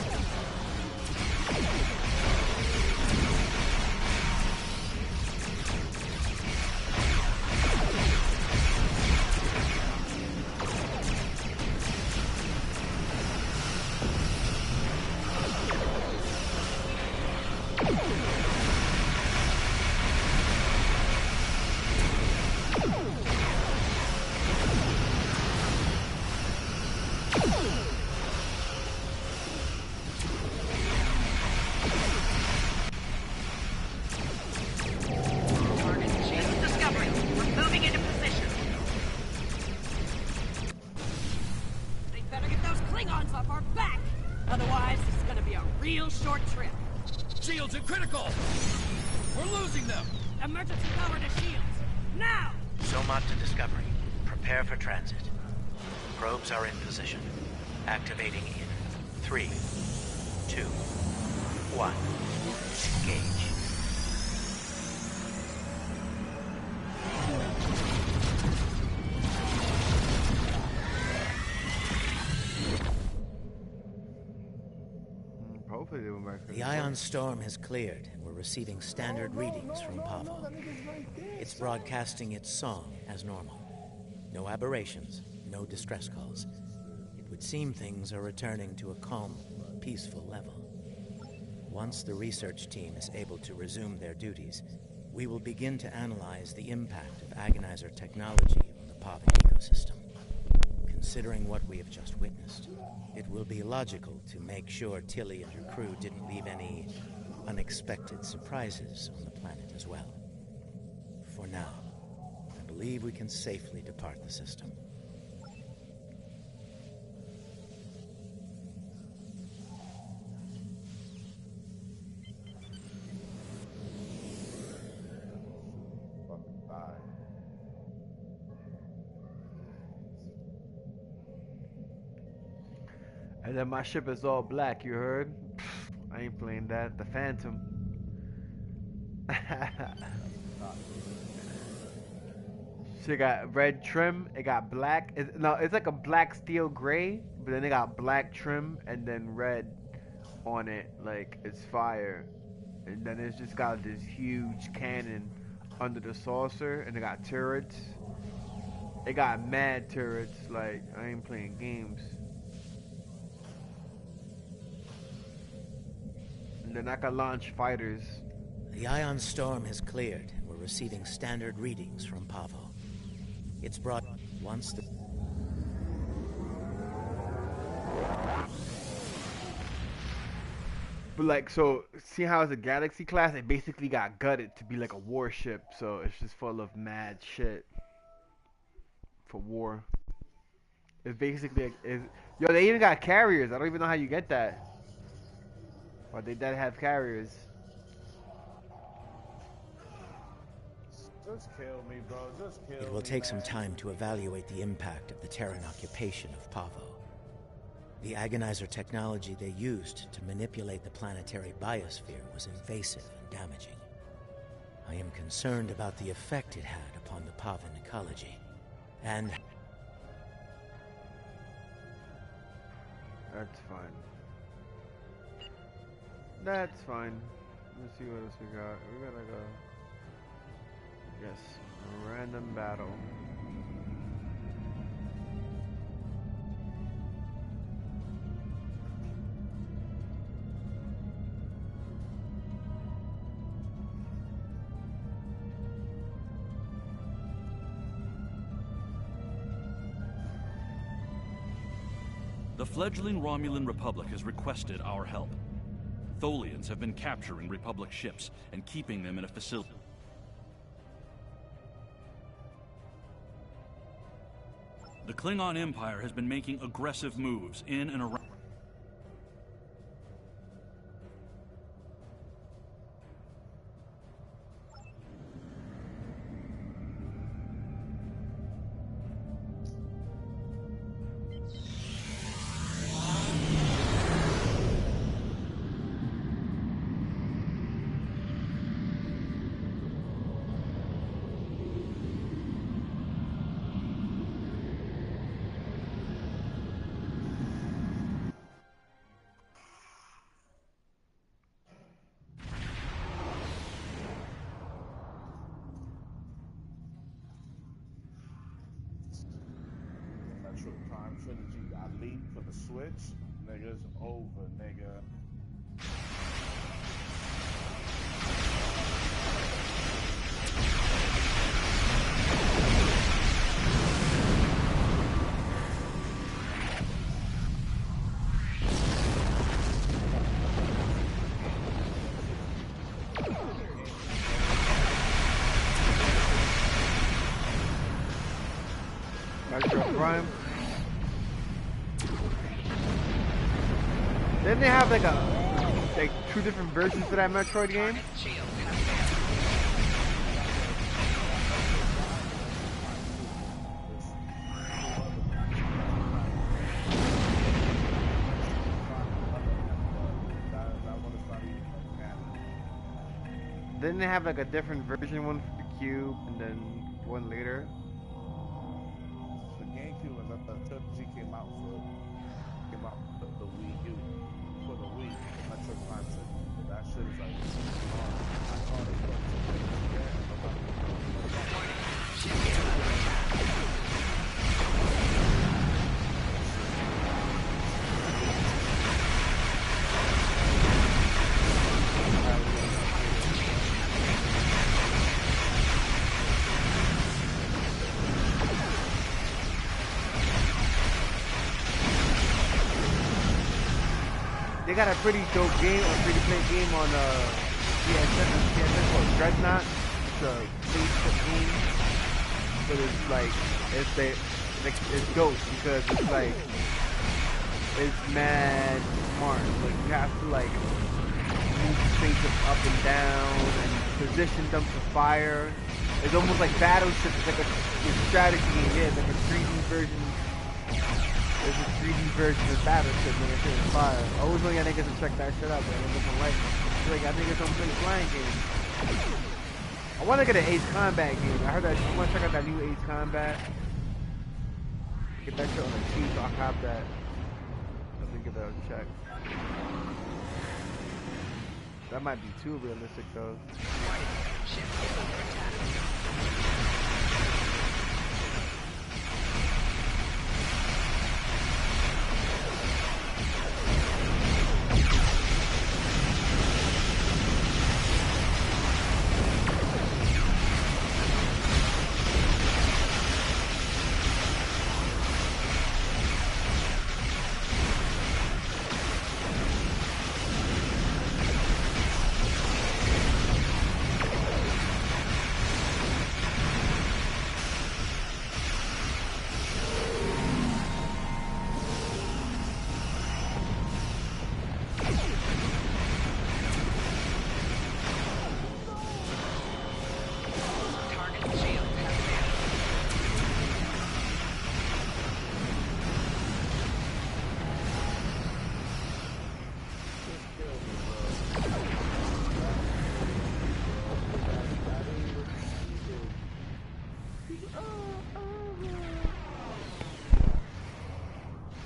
Target's This shield. is Discovery. We're moving into position. They better get those Klingons off our back. Otherwise, this is gonna be a real short trip. Shields are critical! We're losing them! Emergency power to shields. Now! Somot to Discovery. Prepare for transit. Probes are in position. Activating in 3, 2, 1. Engage. Hopefully they went back to The ion storm has cleared, and we're receiving standard readings from Pavo. It's broadcasting its song as normal. No aberrations, no distress calls. It would seem things are returning to a calm, peaceful level. Once the research team is able to resume their duties, we will begin to analyze the impact of agonizer technology on the Pavo ecosystem. Considering what we have just witnessed, it will be logical to make sure Tilly and her crew didn't leave any unexpected surprises on the planet as well. For now, I believe we can safely depart the system. Fucking die. And then my ship is all black, you heard? I ain't playing that. The Phantom. She got red trim, it got black. It's like a black steel gray, but then it got black trim and then red on it, like it's fire. And then it's just got this huge cannon under the saucer, and it got turrets. It got mad turrets, like I ain't playing games. And then I can launch fighters. The ion storm has cleared, and we're receiving standard readings from Pavo. It's brought once the... But like, so see how it's a Galaxy class? It basically got gutted to be like a warship, so it's just full of mad shit for war. It's basically yo, they even got carriers. I don't even know how you get that. But they did have carriers. Just kill me, bro. Just kill me. It will take some man. time to evaluate the impact of the Terran occupation of Pavo. The agonizer technology they used to manipulate the planetary biosphere was invasive and damaging. I am concerned about the effect it had upon the Pavan ecology. And... That's fine. That's fine. Let's see what else we got. We gotta go. Yes, random battle. The fledgling Romulan Republic has requested our help. Tholians have been capturing Republic ships and keeping them in a facility. The Klingon Empire has been making aggressive moves in and around. Metroid Prime Trilogy, I leap for the Switch, nigga, it's over, nigga. Metroid Prime. Didn't they have like two different versions for that Metroid game? Didn't they have like a different version, one for the Cube and then one later? The GameCube and the Trilogy came out for the Wii U. For the Wii, the Metroid Prime Trilogy. That shit is like, I call it They got a pretty dope game, a free-to-play game on PSN called Dreadnought. It's a spaceship game, but it's dope because it's mad smart. Like you have to like move the spaceship up and down and position them to fire. It's almost like Battleship. It's like a strategy game. Yeah, it's like a 3D version. There's a 3D version of Battleship when it's in fire. I always want y'all niggas to check that shit out, but I don't like it. Like, I think it's on play flying game. I want to get an Ace Combat game. I heard that. I want to check out that new Ace Combat. Get that shit on the cheap, so I'll cop that. Let me give that a check. That might be too realistic, though.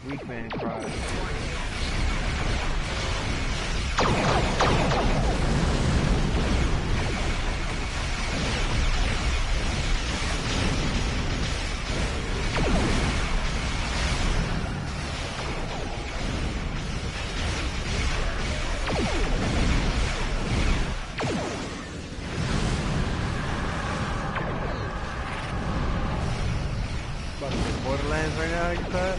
Weak man cries. Borderlands right now, you thought?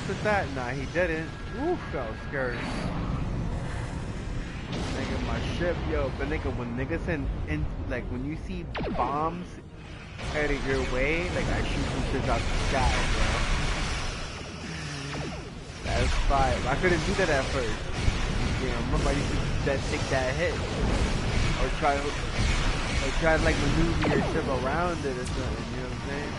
with that? Nah, he didn't. Oof, that was scary. Nigga, my ship, yo, but nigga, when niggas in like, when you see bombs headed your way, like, I shoot some shit out the sky, bro. That's fire. I couldn't do that at first. You know, remember I used to take that hit. Or try to, like, maneuver your ship around it or something, you know what I'm saying?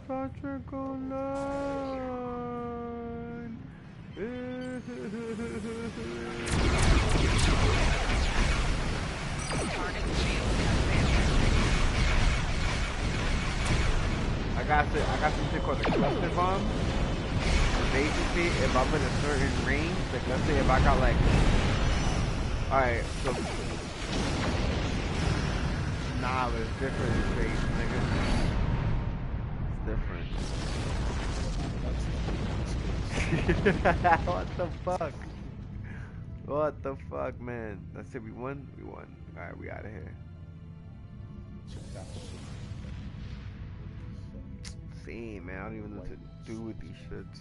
Patrick online. I got some shit called the cluster bomb. Basically, if I'm in a certain range, like let's say if I got like, alright, so nah, but it's different in space, nigga. Different. What the fuck? What the fuck, man? That's it. We won. We won. All right, we out of here. Same, man. I don't even know what to do with these shits.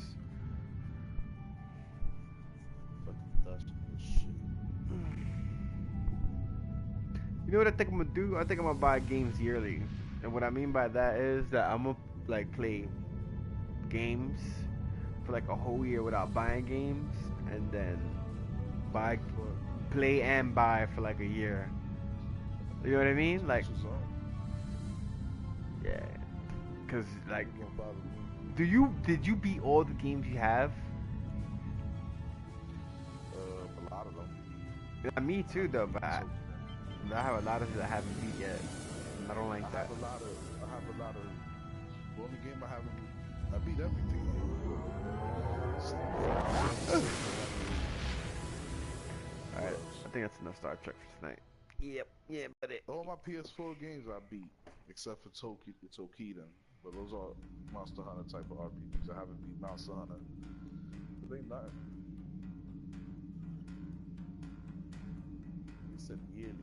You know what I think I'm gonna do? I think I'm gonna buy games yearly, and what I mean by that is that I'm gonna like play games for like a whole year without buying games, and then play and buy for like a year. You know what I mean? Like, yeah. Cause like, did you beat all the games you have? A lot of them. Yeah, me too, though. But I have a lot of that I haven't beat yet. I don't like that. I have a lot of. The only game I haven't. I beat everything. Alright, I think that's enough Star Trek for tonight. Yep, yeah, but all my PS4 games I beat, except for Tokiden. But those are Monster Hunter type of RPGs. I haven't beat Monster Hunter. But they not. He said yearly.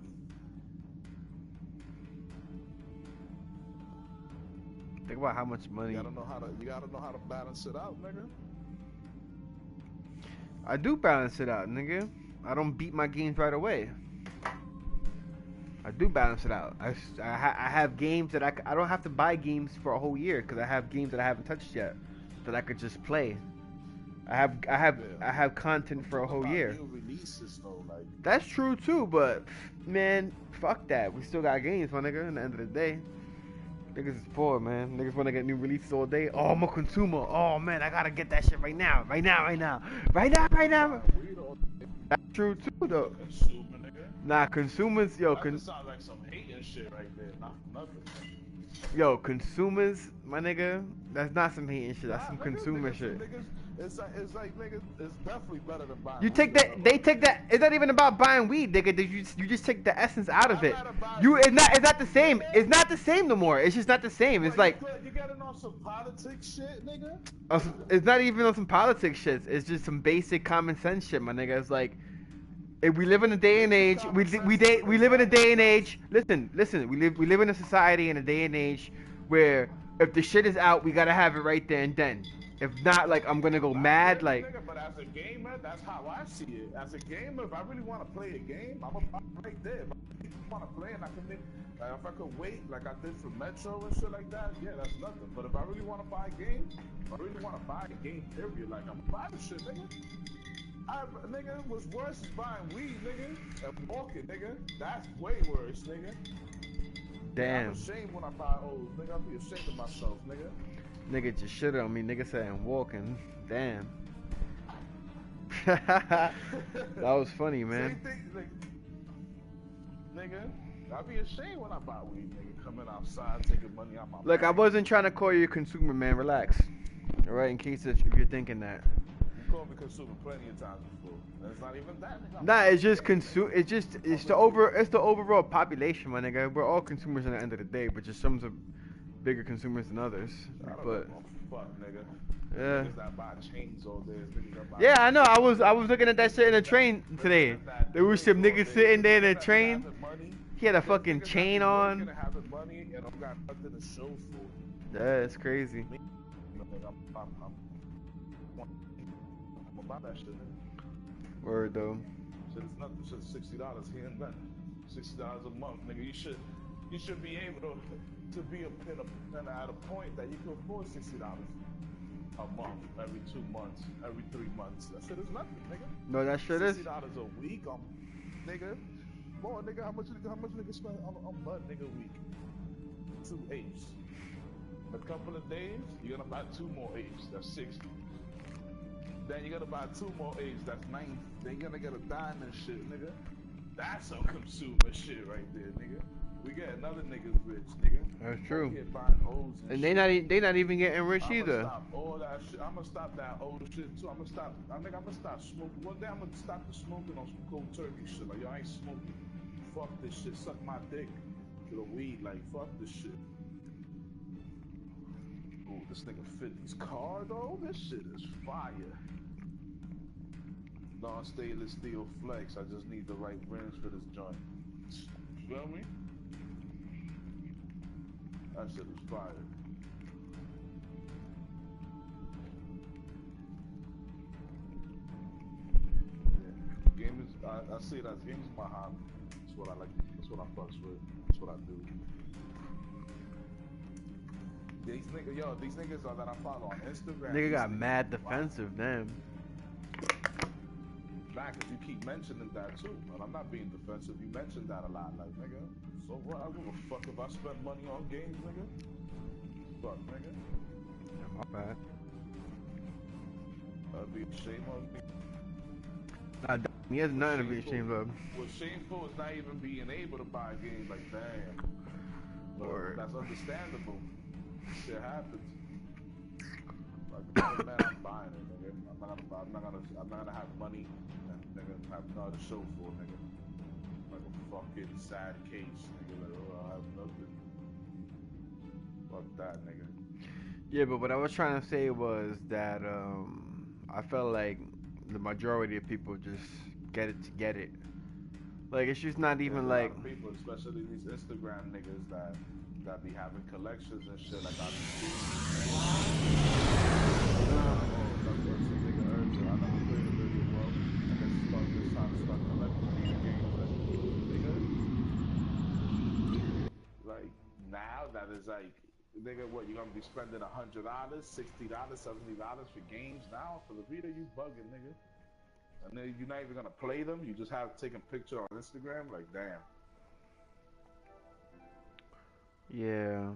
Think about how much money. You gotta know how to balance it out, nigga. I do balance it out, nigga. I don't beat my games right away. I do balance it out. I have games that I don't have to buy games for a whole year because I have games that I haven't touched yet that I could just play. I have content for a whole year. New releases, though, like. That's true too, but man, fuck that. We still got games, my nigga. At the end of the day, niggas is poor, man. Niggas want to get new releases all day. Oh, I'm a consumer. Oh man, I gotta get that shit right now. That's true too, though. Nah, consumers, yo, that sounds like some hating shit right there. Not nothing. Yo, consumers, my nigga, that's not some hating shit. That's some consumer shit. It's like niggas, it's definitely better than buying. You take that, they take that. It's not even about buying weed, nigga. You just take the essence out of it. It's not the same. It's not the same no more. It's just not the same. It's like you getting on some politics shit, nigga. It's not even on some politics shit. It's just some basic common sense shit, my nigga. It's like, if we live in a day and age, we live in a day and age. Listen, we live in a society in a day and age where if the shit is out, we gotta have it right there and then. If not, like, I'm gonna go mad, like. But as a gamer, that's how I see it. As a gamer, if I really want to play a game, I'm gonna buy it right there. If I really want to play and I can make, like, if I could wait, like I did for Metro and shit like that, yeah, that's nothing. But if I really want to buy a game, if I really want to buy a game, period, like, I'm gonna buy the shit, nigga. Nigga, what's worse is buying weed, nigga, and walking, nigga. That's way worse, nigga. Damn. I'm ashamed when I buy O's, nigga. I'll be ashamed of myself, nigga. Nigga just shit on me. Nigga said I'm walking. Damn. That was funny, man. Same thing, like, nigga, I'll be ashamed when I buy weed, nigga. Coming outside, taking money out my Look, I wasn't trying to call you a consumer, man. Relax. Alright, in case if you're thinking that. called me consumer plenty of times before. And it's not even that. Nigga. Nah, it's just it's the overall population, my nigga. We're all consumers at the end of the day, but just some are bigger consumers than others. I don't But know, fuck, nigga. yeah. Niggas that buy chains all day. Niggas that buy Yeah, I know. I was looking at that shit in the train today. There was some niggas sitting there in the train. He had a fucking chain on. Money and I've got nothing to show for. Yeah, it's crazy. I'm about that shit, nigga. Word though. Shit is nothing. Shit is $60 here and there. $60 a month, nigga. You should be able to be at a point that you can afford $60 a month, every 2 months, every 3 months. That shit is nothing, nigga. No, that shit is. $60 a week, nigga. Boy, nigga, how much nigga spend on mud, nigga, a week? 2 apes. A couple of days, you're gonna buy 2 more apes. That's 60. Then you're gonna buy 2 more apes. That's 90. Then you're gonna get a diamond shit, nigga. That's some consumer shit right there, nigga. We get another nigga's rich, nigga. That's true. And they not even getting rich either. Stop all that shit. I'm gonna stop that old shit too. I'm gonna stop smoking. One day I'm gonna stop the smoking on some cold turkey shit. Like, yo, I ain't smoking. Fuck this shit. Suck my dick. To the weed. Like, fuck this shit. Ooh, this nigga 50's car though. This shit is fire. Non-stainless steel flex. I just need the right rims for this joint. You feel me? That shit is fire. Yeah. Game is, I see it as game is my hobby. That's what I like. That's what I fucks with. That's what I do. These niggas that I follow on Instagram. Nigga got mad defensive, damn. Back, if you keep mentioning that too, and I'm not being defensive. You mentioned that a lot, like, nigga. So what? I don't give a fuck if I spend money on games, nigga. Fuck, nigga. Yeah, my bad. I'd be ashamed of me. Nah, he has nothing to be ashamed of. What's shameful is not even being able to buy a game. Like, damn. But that's understandable. Shit happens. Like, man, I'm buying it, nigga. I'm not gonna have money. Nigga, have nothing to show for, nigga. Like a fucking sad case, nigga. Like, oh, I have nothing. Fuck that, nigga. Yeah, but what I was trying to say was that I felt like the majority of people just get it to get it. Like, it's just not even like. A lot of people, especially these Instagram niggas that be having collections and shit. Like, I be seeing. Like, now that is like, nigga, what, you gonna be spending $100, $60, $70 for games now? For the Vita, you bugging, nigga. And then you're not even gonna play them, you just have to take a picture on Instagram, like, damn. Yeah.